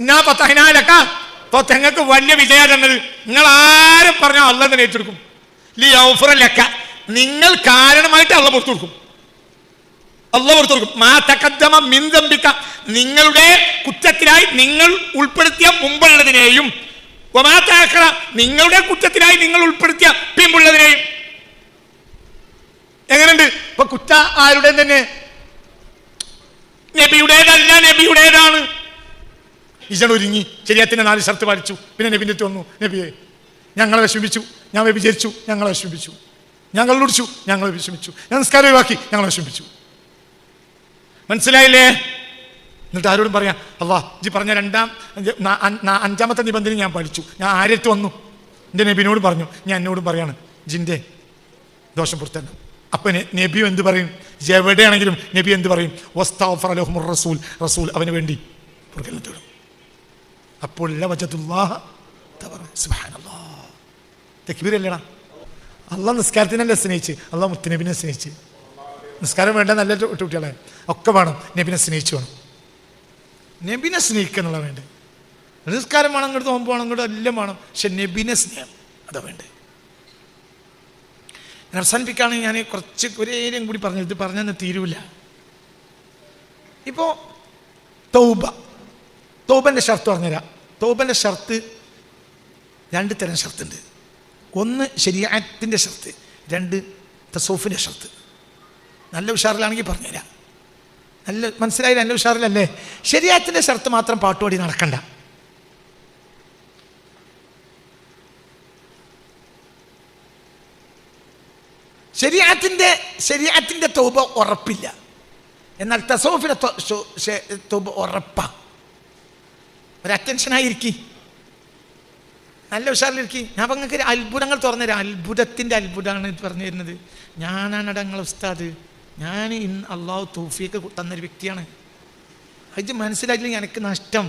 ഞാൻ പത്തഹിനാലക്ക ഇപ്പൊ തെങ്ങൾക്ക് വലിയ വിജയം തന്നത്. നിങ്ങൾ ആരും പറഞ്ഞാൽ അള്ളാഹ് തന്നെ ഏറ്റെടുക്കും. ലിയൗഫറലക്ക, നിങ്ങൾ കാരണമായിട്ട് അള്ളാഹ് പുറത്തു കൊടുക്കും. അള്ളാഹ് പുറത്തു കൊടുക്കും. മാ തഖദ്ദമ മിൻ ദംബിക, നിങ്ങളുടെ കുറ്റത്തിനായി നിങ്ങൾ ഉൾപ്പെടുത്തിയ മുമ്പുള്ളതിനെയും, വമാ തഅഖറ, നിങ്ങളുടെ കുറ്റത്തിനായി നിങ്ങൾ ഉൾപ്പെടുത്തിയ പിമ്പുള്ളതിനെയും. എങ്ങനെയുണ്ട്? ഇപ്പൊ കുറ്റ ആരുടെ തന്നെ? നബിയുടേതല്ല, നബിയുടേതാണ്. ഇജൻ ഒരുങ്ങി ശരീഅത്തിന്റെ 4 ഷർത്ത് പാലിച്ചു. പിന്നെ നബിന്റെ അടുത്ത് വന്നു, നബിയെ ഞങ്ങളെ വിഷമിച്ചു, ഞാൻ വ്യഭിചരിച്ചു, ഞങ്ങളെ വിഷമിച്ചു, ഞങ്ങൾ ഉടിച്ചു, ഞങ്ങളെ വിഷമിച്ചു, ഞാൻ നിസ്കാരം ഒഴിവാക്കി, ഞങ്ങളെ വിഷമിച്ചു. മനസ്സിലായില്ലേ? എന്നിട്ട് ആരോടും പറയാം, അല്ലാഹ് ജി പറഞ്ഞ 5ാമത്തെ നിബന്ധന ഞാൻ പാലിച്ചു, ഞാൻ ആരെടുത്ത് വന്നു? എൻ്റെ നബിനോട് പറഞ്ഞു, ഞാൻ എന്നോടും പറയാണ് ജിൻ്റെ ദോഷം പുറത്തന്നെ. അപ്പൊ നബി എന്ത് പറയും? എവിടെയാണെങ്കിലും നബി എന്ത് പറയും? വസ്തഗ്ഫറ ലഹുമുർ റസൂൽ, റസൂൽ അവന് വേണ്ടി പുറകെ തേടും. അപ്പോൾ സുബ്ഹാനല്ലാഹ്, തക്ബീർ അല്ലേടാ. അള്ളാഹ് നിസ്കാരത്തിനല്ലേ സ്നേഹിച്ച്, അള്ളാഹ് മുത്തുനബിനെ സ്നേഹിച്ച്. നിസ്കാരം വേണ്ട, നല്ല കുട്ടികളെ ഒക്കെ വേണം, നബിനെ സ്നേഹിച്ചു വേണം. നബിനെ സ്നേഹിക്കുക എന്നുള്ള വേണ്ടത്. നിസ്കാരം വേണം, അങ്ങോട്ട് നോമ്പ് വേണം, അങ്ങോട്ട് എല്ലാം വേണം, പക്ഷെ നബിനെ സ്നേഹം അതാ വേണ്ടത്. ഞാൻ അവസാനിപ്പിക്കുകയാണെങ്കിൽ ഞാൻ കുറച്ച് ഒരേരും കൂടി പറഞ്ഞു, ഇത് പറഞ്ഞെന്ന് തീരൂല. ഇപ്പോൾ തൗബൻ്റെ ഷർത്ത് പറഞ്ഞുതരാം. തൗബൻ്റെ ഷർത്ത് 2 തരം ഷർത്തുണ്ട്. ഒന്ന് ശരീഅത്തിൻ്റെ ഷർത്ത്, 2 തസൗഫിൻ്റെ ഷർത്ത്. നല്ല ഉഷാറിലാണെങ്കിൽ പറഞ്ഞുതരാം. നല്ല മനസ്സിലായി? നല്ല ഉഷാറിലല്ലേ? ശരീഅത്തിൻ്റെ ഷർത്ത് മാത്രം പാട്ടുപാടി നടക്കണ്ട. ശരീഅത്തിൻ്റെ തൗബ ഉറപ്പില്ല, എന്നാൽ തസൗഫിൻ്റെ തൗബ ഉറപ്പാ. ഒരു അറ്റൻഷനായിരിക്കി, നല്ല ഉഷാറിലിരിക്കി. ഞാൻ നിങ്ങൾക്ക് അത്ഭുതങ്ങൾ തുറന്നുതരാം. അത്ഭുതത്തിൻ്റെ അത്ഭുതമാണ് പറഞ്ഞു തരുന്നത്. ഞാനാണ് ഞങ്ങളെ ഉസ്താദ്. ഞാൻ അള്ളാഹു തൗഫീഖ് തന്നൊരു വ്യക്തിയാണ്. അത് മനസ്സിലായില്ലെങ്കിൽ എനിക്ക് നഷ്ടം.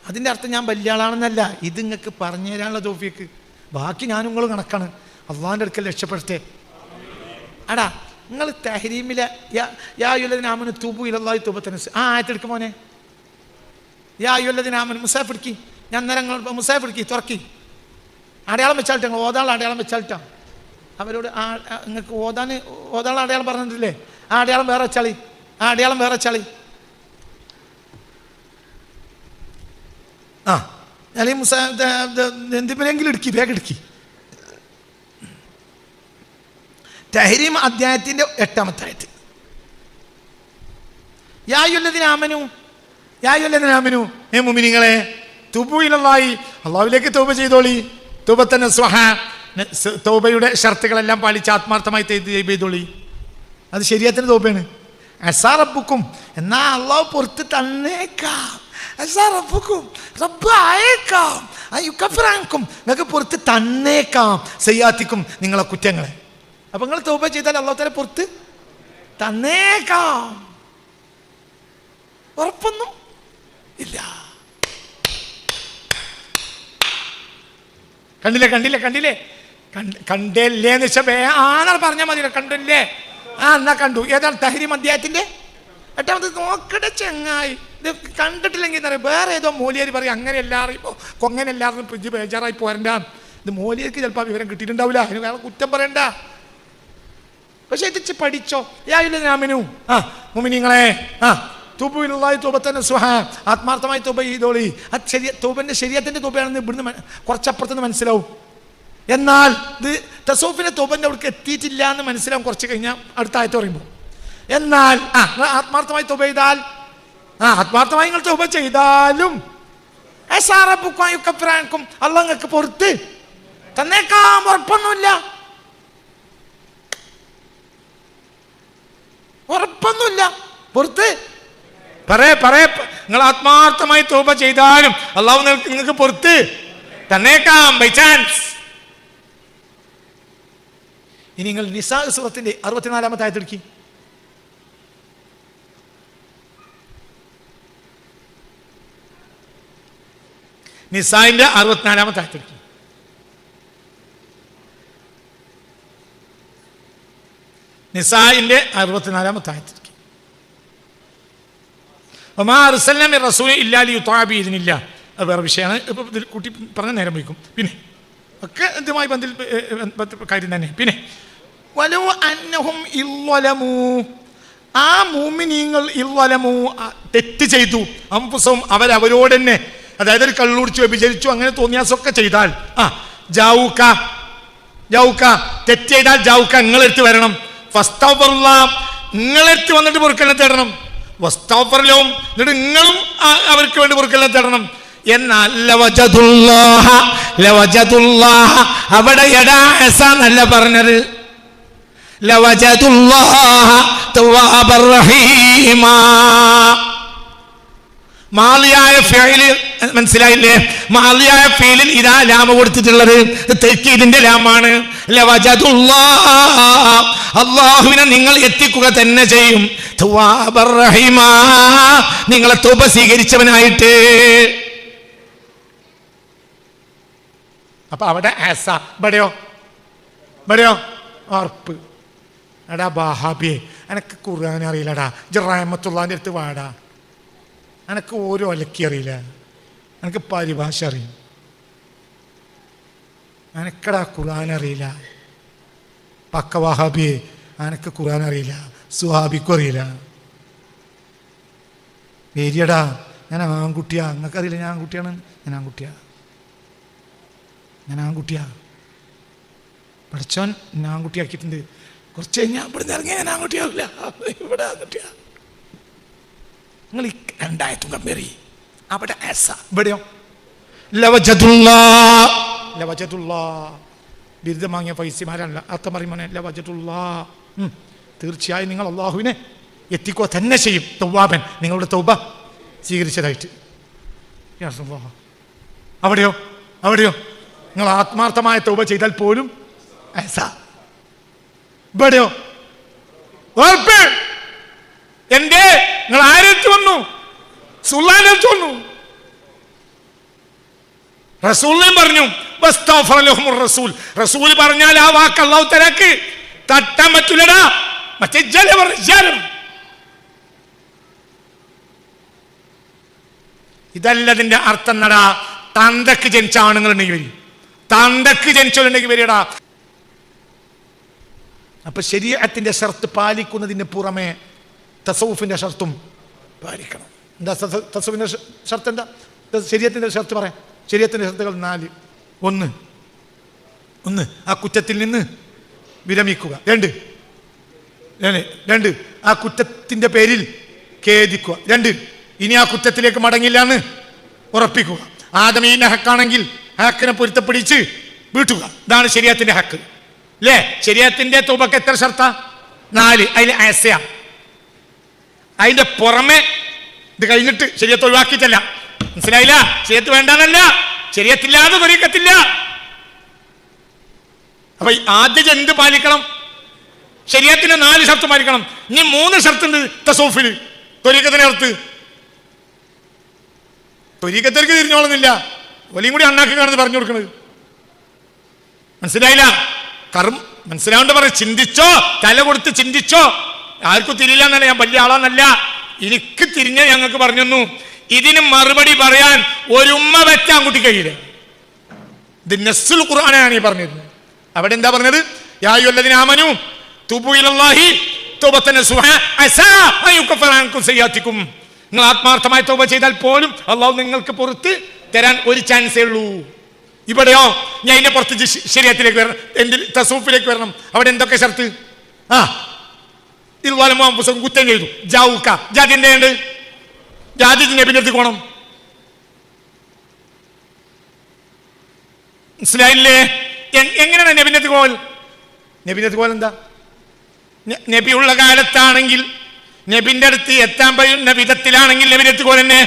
അതിൻ്റെ അർത്ഥം ഞാൻ വലിയ ആളാണെന്നല്ല, ഇത് നിങ്ങൾക്ക് പറഞ്ഞു തരാനുള്ള തൗഫീഖ്. ബാക്കി ഞാനും നിങ്ങളും കണക്കാണ്. അള്ളാഹിൻ്റെ അടുക്കൽ രക്ഷപ്പെടുത്തേ. അടാ നിങ്ങൾ തഹരീമിലെ യാ അയ്യുഹല്ലദീന ആമനൂ തൂബൂ ഇലല്ലാഹി തൗബത്തൻ നസൂഹ ആയത്തെടുക്കും മോനെ. യാ അയ്യുഹല്ലദീന ആമനൂ മുസാഫ് എടുക്കി. ഞാൻ അന്നേരം മുസാഫ് എടുക്കി തുറക്കി അടയാളം വെച്ചാലിട്ട്, നിങ്ങൾ ഓതാനുള്ള അടയാളം വെച്ചാലിട്ടാ. അവരോട് നിങ്ങൾക്ക് ഓതാനുള്ള അടയാളം പറഞ്ഞിട്ടില്ലേ? ആ അടയാളം വേറെ വെച്ചാളി, ആ അടയാളം വേറെ വെച്ചാളി. ആ ഞാൻ ഈ എന്തിനെങ്കിലും ഇടുക്കി, വേഗം ഇടുക്കി. തഹരീം അധ്യായത്തിൻ്റെ 8ാമത്തെ ആയത്ത്. യാ അയ്യുഹല്ലദീന ആമനൂ, യാ അയ്യുഹല്ലദീന ആമനൂ, മുഅ്മിനീങ്ങളെ തൂബൂ ഇലല്ലാഹി, അള്ളാഹുവിലേക്ക് തൗബ ചെയ്തോളി. തൗബത്തൻ നസൂഹ, തൗബയുടെ ഷർത്തുകളെല്ലാം പാലിച്ച് ആത്മാർത്ഥമായി ചെയ്തോളി. അത് ശരീഅത്തിന്റെ തൗബയാണ്. അസാ റബ്ബുക്കും, എന്നാ അള്ളാഹു പുറത്ത് തന്നേക്കാം. അസാ റബ്ബുക്കും, റബ്ബ് ആയേക്കാം. യുകഫിറ അൻകും, നിങ്ങൾക്ക് പുറത്ത് തന്നേക്കാം. സയ്യാത്തിക്കും, നിങ്ങളെ കുറ്റങ്ങളെ. അപ്പൊ നിങ്ങൾ തൗബ ചെയ്താൽ അള്ളാഹു തആല പുറത്ത് തന്നേക്കാം. ഉറപ്പൊന്നും ഇല്ല. കണ്ടില്ലേ കണ്ടല്ലേന്ന് വെച്ചാൽ ആണോ പറഞ്ഞാൽ മതി. കണ്ടില്ലേ? എന്നാ കണ്ടു. ഏതാണ്? തഹരീം അധ്യായത്തിന്റെ 8ാമത്തെ. നോക്കട്ടെ ചങ്ങായി, ഇത് കണ്ടിട്ടില്ലെങ്കിൽ എന്താ പറയുക, വേറെ ഏതോ മൂലിയർ പറയും അങ്ങനെയല്ലാറും ഇപ്പോൾ കൊങ്ങനെല്ലാറും ഫ്രിഡ്ജ് ബേജാറായി പോരണ്ട. ഇത് മൂലിയർക്ക് ചിലപ്പോൾ വിവരം കിട്ടിയിട്ടുണ്ടാവില്ല, അതിന് വേറെ കുറ്റം പറയണ്ട. പക്ഷെ ഇത് പഠിച്ചോ. യാ അയ്യുഹല്ലദീന ആമനൂ, മുഅ്മിനീങ്ങളെ തൂബൂ ഇലല്ലാഹി തൗബത്തൻ നസൂഹ, ആത്മാർത്ഥമായി തൗബ ചെയ്തോളി. അത് തൗബന്റെ ശരീഅത്തിന്റെ തൗബയാണെന്ന് ഇവിടുന്ന് കുറച്ചപ്പുറത്തുനിന്ന് മനസ്സിലാവും. എന്നാൽ ഇത് തസൗഫിന്റെ തൗബന്റെ അവിടേക്ക് എത്തിയിട്ടില്ല എന്ന് മനസ്സിലാവും കുറച്ച് കഴിഞ്ഞാൽ അടുത്ത ആയത്ത് പറയുമ്പോൾ. എന്നാൽ ആത്മാർത്ഥമായി തൗബ ചെയ്താൽ, ആത്മാർത്ഥമായി നിങ്ങൾ തൗബ ചെയ്താലും അള്ളാഹ് നിങ്ങൾക്ക് പുറത്ത് തന്നേക്കാം. ഉറപ്പൊന്നുമില്ല, പുറത്ത് നിങ്ങൾ ആത്മാർത്ഥമായി തൗബ ചെയ്താലും അള്ളാഹു നിങ്ങൾക്ക് പുറത്ത് തന്നേക്കാം, ബൈ ചാൻസ്. ഇനി നിങ്ങൾ നിസാ സൂറത്തിന്റെ 64ാമത്തെ ആയത്ത് എടുക്കി. നിസായിന്റെ 64ാമത്തെ ആയത്ത് എടുക്കി. നിസായിന്റെ 64ാമത്തെ ആയത്ത് എടുക്കി. വമാ അർസൽനാ മിർ റസൂലിൻ ഇല്ലാ ലിയുത്വഅ ബിഇദ്നില്ലാഹ്. അത് വേറെ വിഷയമാണ്. ഇപ്പോൾ ഇതിൽ കൂട്ടി പറഞ്ഞ നേരം വയ്ക്കും. പിന്നെ ഒക്കെ ഇതുമായി കാര്യം തന്നെ. പിന്നെ വലൗ അന്നഹും ഇളലമൂ, ആ മുഅ്മിനീങ്ങൾ ഇളലമൂ തെറ്റ് ചെയ്തു, അൻഫുസഹും അവരവരോട് തന്നെ, അതായത് ഒരു കള്ളുടിച്ചു വ്യഭിചരിച്ചു അങ്ങനെ തോന്നിയാസൊക്കെ ചെയ്താൽ ജാഊക തെറ്റ് ചെയ്താൽ ജാഊക നിങ്ങളെടുത്ത് വരണം, ഫസ്തഗ്ഫിറുല്ലാഹ് നിങ്ങളെടുത്ത് വന്നിട്ട് പൊറുക്കലിനെ തേടണം, വസ്തഗ്ഫിർ ലഹും എന്നിട്ട് നിങ്ങളും അവർക്ക് വേണ്ടി പൊറുക്കലിനെ തേടണം. എന്നാൽ ലവജദുല്ലാഹ അവിടെ എടാ എന്നല്ല പറഞ്ഞത്, ലവജദുല്ലാഹ തവ്വാബർ റഹീമാ. മാളിയായ ഫിഅല് മനസ്സിലായില്ലേ? മാളിയായ ഫീലിൽ ഇതാ ലാമ കൊടുത്തിട്ടുള്ളത് തൗക്കീദിന്റെ ലാമാണ്. ലവജദുല്ലാഹ അല്ലാഹുവിനെ നിങ്ങൾ എത്തിക്കുക തന്നെ ചെയ്യും, തവ്വാബർ റഹീമാ നിങ്ങളെ തൗബ സ്വീകരിച്ചവനായിട്ട്. അപ്പൊ അവിടെ ആസ, ഇവിടെയോ ഉറപ്പ്. എടാ ബഹാബിയെ എനക്ക് ഖുർആൻ അറിയില്ലടാ, റഹ്മത്തുള്ളാഹിന്റെ അടുത്ത് വാടാ, എനക്ക് ഓരോ അലക്കി അറിയില്ല, എനിക്ക് പരിഭാഷ അറിയും, എനക്കടാ ഖുർആൻ അറിയില്ല. പക്ക വഹാബിയെ എനക്ക് ഖുർആൻ അറിയില്ല, സുഹാബിക്കും അറിയില്ല. പേരിയടാ ഞാൻ ആൺകുട്ടിയാ, നിങ്ങൾക്കറിയില്ല ഞാൻ ആൺകുട്ടിയാണ്, ഞാൻ ആൺകുട്ടിയാ. പഠിച്ചോൻ ഞാൻ ആൺകുട്ടിയാക്കിയിട്ടുണ്ട്. കുറച്ച് കഴിഞ്ഞാൽ ഇവിടുന്ന് ഇറങ്ങിയ ഞാൻ ആൺകുട്ടിയാവില്ല, ഇവിടെ ആൺകുട്ടിയാ. നിങ്ങൾ ഈ രണ്ടായത്തും കമ്പയർ ചെയ്യും. അവിടെ ആസ, ഇവിടെയോ ലവജദുല്ലാഹ് ബിരുദം വാങ്ങിയ ഫൈസിമാരല്ല അർത്ഥം പറയുമ്പോൾ ലവജദുല്ലാഹ്. തീർച്ചയായും നിങ്ങൾ അള്ളാഹുവിനെ എത്തിക്കുക തന്നെ ചെയ്യും, തവ്വാബൻ നിങ്ങളുടെ തൗബ സ്വീകരിച്ചതായിട്ട്. അവിടെയോ നിങ്ങൾ ആത്മാർത്ഥമായ തൗബ ചെയ്താൽ പോലും ഇവിടെയോ ഉറപ്പ്. എന്റെ നിങ്ങൾ ആരെടുത്ത് വന്നു? സുല്ലാനെടുത്ത് വന്നു. റസൂലും പറഞ്ഞു റസൂൽ പറഞ്ഞാൽ ആ വാക്ക് അല്ലാഹു തആലക്ക് തട്ടാൻ പറ്റൂലടാ. മറ്റേ ഇതല്ലതിന്റെ അർത്ഥം നടാ. തന്തക്ക് ജനിച്ച ആണുങ്ങളുണ്ടെങ്കിൽ വരും, തന്തക്ക് ജനിച്ചുണ്ടെങ്കിൽ വരികടാ. അപ്പൊ ശരീഅത്തിന്റെ ഷർത്ത് പാലിക്കുന്നതിന് പുറമെ തസവുഫിന്റെ ഷർത്തും പാലിക്കണം. എന്താ തസവുഫിന്റെ ഷർത്ത്? എന്താ ശരീഅത്തിന്റെ ഷർത്ത്? പറയാം. ശരീഅത്തിന്റെ ഷർത്തുകൾ 4. ഒന്ന് ആ കുറ്റത്തിൽ നിന്ന് വിരമിക്കുക. 2 ആ കുറ്റത്തിന്റെ പേരിൽ ഖേദിക്കുക. 2 ഇനി ആ കുറ്റത്തിലേക്ക് മടങ്ങില്ല എന്ന് ഉറപ്പിക്കുക. ആദമീന്റെ ഹക്കാണെങ്കിൽ ഹക്കിനെ പൊരുത്തപ്പിടിച്ച് വീട്ടുക. ഇതാണ് ശരീഅത്തിന്റെ ഹക്ക് അല്ലേ? ശരീഅത്തിന്റെ തൗബക്ക് എത്ര ഷർത്താ? 4. അതിൽ ആസയ. അതിന്റെ പുറമെ ഇത് കഴിഞ്ഞിട്ട് ശരീഅത്ത് ഒഴിവാക്കിയിട്ടല്ല, മനസ്സിലായില്ല? ശരീഅത്ത് വേണ്ടെന്നല്ല, ശരീഅത്തില്ലാതെ ത്വരീഖത്തില്ല. അപ്പൊ ആദ്യം എന്ത് പാലിക്കണം? ശരീഅത്തിന് 4 ഷർത്ത് പാലിക്കണം. ഇനി 3 ഷർത്തുണ്ട് തസൗഫിൽ, ത്വരീഖത്തിന്റെ ഷർത്ത്. ത്വരീഖത്തിലേക്ക് തിരിഞ്ഞോളുന്നില്ല, വലിയും കൂടി അണ്ണാക്കി കാണുന്നത് പറഞ്ഞു കൊടുക്കണത്. മനസ്സിലായില്ല? മനസ്സിലാവേണ്ട പറയും. ചിന്തിച്ചോ, തല കൊടുത്ത് ചിന്തിച്ചോ. ആർക്കും തിരിയില്ല എന്നല്ല, ഞാൻ വലിയ ആളാന്നല്ല, എനിക്ക് തിരിഞ്ഞ ഞങ്ങൾക്ക് പറഞ്ഞു തന്നു. ഇതിന് മറുപടി പറയാൻ ഒരു ഉമ്മ വെച്ച ആൺകുട്ടി കഴിയില്ല. ഇത് നസ്സുൽ ഖുർആനാണ് ഈ പറഞ്ഞിരുന്നത്. അവിടെ എന്താ പറഞ്ഞത്? യാ അയ്യുഹല്ലദീന ആമനൂ തൂബൂ ഇലല്ലാഹി തൗബതൻ നസുഹാ അസാ അൻ യുകഫിറ അൻകും സയ്യാത്തിക്കും. നിങ്ങൾ ആത്മാർത്ഥമായി തൗബ ചെയ്താൽ പോലും അള്ളാഹു നിങ്ങൾക്ക് പുറത്ത് തരാൻ ഒരു ചാൻസേ ഉള്ളൂ. ഇവിടെയോ ഞാൻ അതിന്റെ പുറത്ത് ശരീഅത്തിലേക്ക് വരണം, എന്തിൽ തസൂഫിലേക്ക് വരണം. അവിടെ എന്തൊക്കെ ഷർത്ത്? പുസ്തകം കുറ്റം ചെയ്തു ജാവുക. ജാതി എന്തുണ്ട്? ജാതി നബിന്റെ അടുത്ത് പോകണം. മനസ്സിലായില്ലേ? എങ്ങനെയാണ് നബിന്റെ അടുത്ത് പോകൽ? നബിന്റെ അടുത്ത് പോകൽ എന്താ? നബി ഉള്ള കാലത്താണെങ്കിൽ നബിന്റെ അടുത്ത് എത്താൻ പറ്റുന്ന വിധത്തിലാണെങ്കിൽ നബിന്റെ അടുത്ത് പോലെ തന്നെ.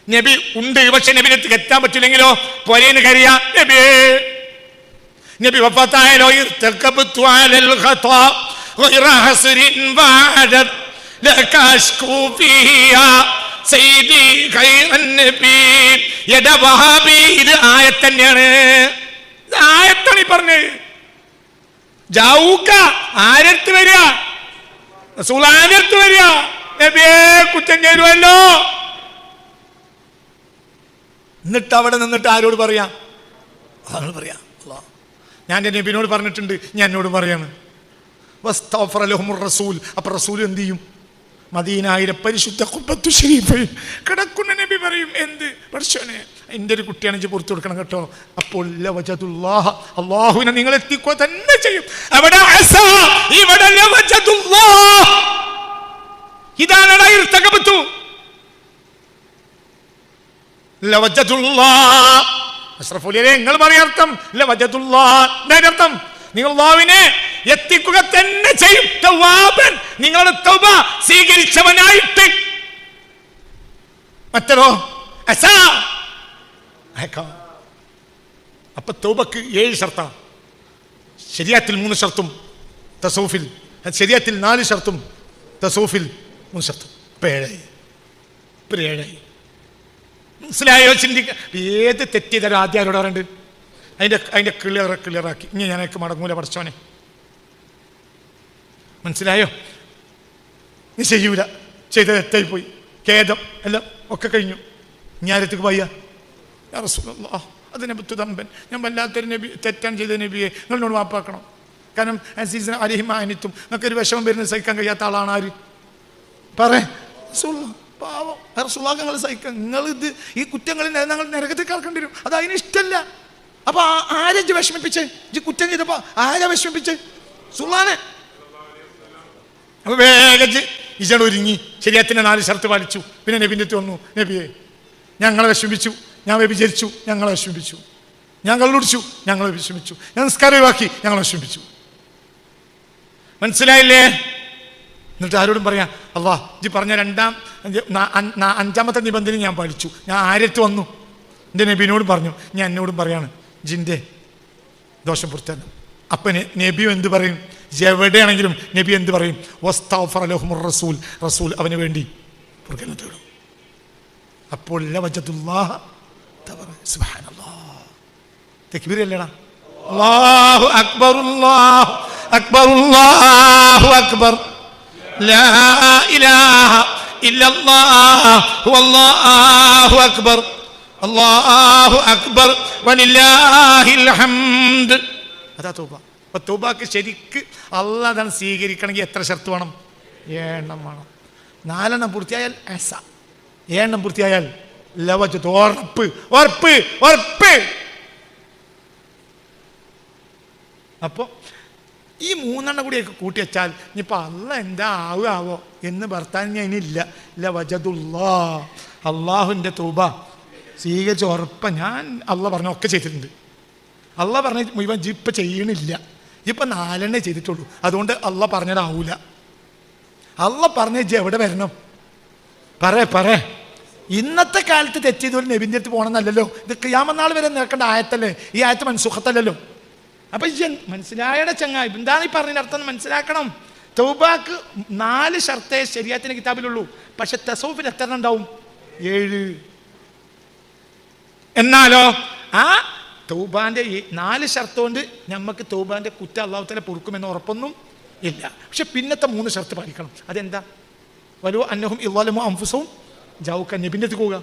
നബി ഉണ്ട്, പക്ഷെ നബിന്റെ അടുത്ത് എത്താൻ പറ്റില്ലെങ്കിലോ പോരേന്ന് കരയാ നബി വഫാത്തായാലോ ഇത് ആയത്തന്നെയാണ്. ആയത്താണ് ഈ പറഞ്ഞത്. ജാവൂക്ക ആരടുത്ത് വരിക? റസൂലുള്ളാഹിന്റെ അടുത്ത് വരിക. നബിയേ കുറ്റം ചെയ്തുവല്ലോ. എന്നിട്ട് അവിടെ നിന്നിട്ട് ആരോട് പറയാം? അതാണ് പറയാം. ഞാൻ എൻ്റെ നബിനോട് പറഞ്ഞിട്ടുണ്ട്, ഞാൻ എന്നോട് പറയാണ്. റസൂൽ. അപ്പൊ റസൂൽ എന്ത് ചെയ്യും? മദീനയിലെ പരിശുദ്ധ ഖുബ്ബത്തു ശരീഫിൽ കിടക്കുന്ന നബി പറയും, എന്ത് പടച്ചോനെ എൻ്റെ ഒരു കുട്ടിയാണെങ്കിൽ പുറത്തു കൊടുക്കണം കേട്ടോ. അപ്പോൾ അല്ലാഹുവിനെ നിങ്ങൾ എത്തിക്കുക തന്നെ ചെയ്യും. അവിടെ ഇവിടെ ഇതാണ് നിങ്ങൾ പറയാ അർത്ഥം അർത്ഥം നിങ്ങൾ അല്ലാഹുവിനെ എത്തിക്കുക തന്നെ ചെയ്യും. നിങ്ങളുടെ തൗബ സ്വീകരിച്ചവനായിട്ട്. മറ്റോ അപ്പൊ തൗബക്ക് 7 ഷർത്താ. ശരിയാത്തിൽ 3 ഷർത്തും തസൗഫിൽ, ശരിയാത്തിൽ 4 ഷർത്തും തസൗഫിൽ 3 ഷർത്തും. ഇപ്പൊ 7ആയി. മനസ്സിലായോ? ചിന്തിക്ക. ഏത് തെറ്റിയതരം ആദ്യം ആരോട് പറയണ്ട്? അതിന്റെ ക്ലിയറാക്കി. ഇനി ഞാനൊക്കെ മടങ്ങൂല പഠിച്ചോനെ. മനസ്സിലായോ? നീ ചെയ്യൂല, ചെയ്ത തെറ്റായി പോയി, ഖേദം എല്ലാം ഒക്കെ കഴിഞ്ഞു. ഞാനത്തേക്ക് വയ്യ, യാ റസൂലല്ലാഹ് അതിനെ ബുദ്ധതമ്പൻ, ഞാൻ വല്ലാത്തൊരു നബി തെറ്റാൻ ചെയ്ത നബിയെ നിങ്ങളോട് മാപ്പാക്കണം. കാരണം അസീസിന് അലിഹിമാനിത്തും നമുക്കൊരു വിഷമം വരുന്നത് സഹിക്കാൻ കഴിയാത്ത ആളാണ് ആര്? പറയാ പാവം റസൂലുള്ളാഹി സഹിക്കാം. നിങ്ങളിത് ഈ കുറ്റങ്ങളിൽ ഞങ്ങൾ നരകത്തിൽ കിടക്കേണ്ടി വരും. അത് അതിന് ഇഷ്ടമല്ല. അപ്പൊ ആരെ വിഷമിപ്പിച്ച് കുറ്റം ചെയ്തപ്പോ ആരെ വിഷമിപ്പിച്ച്? സുൽത്താനെ. അപ്പൊ വേഗം ഇജട് ഒരുങ്ങി ശരീഅത്തിന്റെ 4 ഷർത്ത് പാലിച്ചു. പിന്നെ നബിന്റെ അടുത്ത് വന്നു, നബിയെ ഞങ്ങളെ വിഷമിപ്പിച്ചു, ഞാൻ വ്യഭിചരിച്ചു, ഞങ്ങളെ വിഷമിപ്പിച്ചു, ഞാൻ കള്ളുടിച്ചു, ഞങ്ങളെ വിഷമിച്ചു, ഞാൻ നിസ്കാരം ഒഴിവാക്കി, ഞങ്ങളെ വിഷമിപ്പിച്ചു. മനസ്സിലായില്ലേ? എന്നിട്ട് ആരോടും പറയാം, അല്ലാഹ് ഇജ്ജ് പറഞ്ഞ 5ാമത്തെ നിബന്ധന ഞാൻ പാലിച്ചു, ഞാൻ ആരത്ത് വന്നു, എൻ്റെ നബിനോടും പറഞ്ഞു, ഞാൻ എന്നോടും പറയാണ് ജിൻ്റെ ദോഷം പുറത്തല്ല. അപ്പം നബിയും എന്ത് പറയും? എവിടെയാണെങ്കിലും നബി എന്ത് പറയും? വസ്തഗ്ഫറ ലഹുമുർ റസൂൽ, റസൂൽ അവന് വേണ്ടി പുറകെ തേടും. അപ്പോൾ സുബ്ഹാനല്ലാഹ് തക്ബീർ അല്ലേടാ? അല്ലാഹു അക്ബർ, അല്ലാഹു അക്ബർ, അല്ലാഹു അക്ബർ, ലാ ഇലാഹ ഇല്ലല്ലാഹു വല്ലാഹു അക്ബർ, അല്ലാഹു അക്ബർ വലില്ലാഹിൽ ഹംദ്. അതാ തൗബ. അപ്പൊ തൗബക്ക് ശരിക്ക് അല്ലാഹ് തന്നെ സ്വീകരിക്കണമെങ്കിൽ എത്ര ഷർത്ത് വേണം? 7 വേണം. 4 പൂർത്തിയായാൽ അസ, 7 പൂർത്തിയായാൽ ലവജത്ത്, ഉറപ്പ് ഉറപ്പ് ഉറപ്പ്. അപ്പൊ ഈ 3 കൂടിയൊക്കെ കൂട്ടി വെച്ചാൽ ഇനിയിപ്പോൾ അല്ലാഹ് എന്താ ആവോ എന്ന് ഭർത്താൻ അതിനില്ല. ലവജതുല്ലാ, അള്ളാഹുവിൻ്റെ തൗബ സ്വീകരിച്ച ഉറപ്പ. ഞാൻ അല്ലാഹ് പറഞ്ഞ ഒക്കെ ചെയ്തിട്ടുണ്ട്. അല്ലാഹ് പറഞ്ഞ മുഴുവൻ ഇപ്പം ചെയ്യണില്ല, ഇപ്പം 4 ചെയ്തിട്ടുള്ളൂ. അതുകൊണ്ട് അല്ലാഹ് പറഞ്ഞതാവൂല. അല്ലാഹ് പറഞ്ഞ എവിടെ വരണം? പറ. ഇന്നത്തെ കാലത്ത് തെറ്റിയതുപോലെ നബിൻ്റെ അടുത്ത് പോകണമെന്നല്ലല്ലോ. ഇത് ഖിയാമത്ത് നാൾ വരെ നിൽക്കേണ്ട ആയത്തല്ലേ. ഈ ആയത്ത് മൻസൂഖത്തല്ലല്ലോ. അപ്പൊ മനസ്സിലായയുടെ ചങ്ങായി, എന്താണ് ഈ പറഞ്ഞതിൻ്റെ അർത്ഥം മനസ്സിലാക്കണം. തൗബക്ക് 4 ഷർത്തേ ശരീഅത്തിന്റെ കിതാബിലുള്ളൂ. പക്ഷെ തസൗഫിൽ എത്ര ഉണ്ടാവും? 7. എന്നാലോ ആ തൗബാന്റെ ഈ 4 ഷർത്ത് കൊണ്ട് നമുക്ക് തൗബാന്റെ കുറ്റം അല്ലാഹു തആല പൊറുക്കുമെന്ന് ഉറപ്പൊന്നും ഇല്ല. പക്ഷെ പിന്നത്തെ 3 ഷർത്ത് പാലിക്കണം. അതെന്താ? വലു അന്നഹും ഇളലമു അൻഫുസഹും ജാവുക, നബിൻ്റെ അടുത്ത് പോവുക.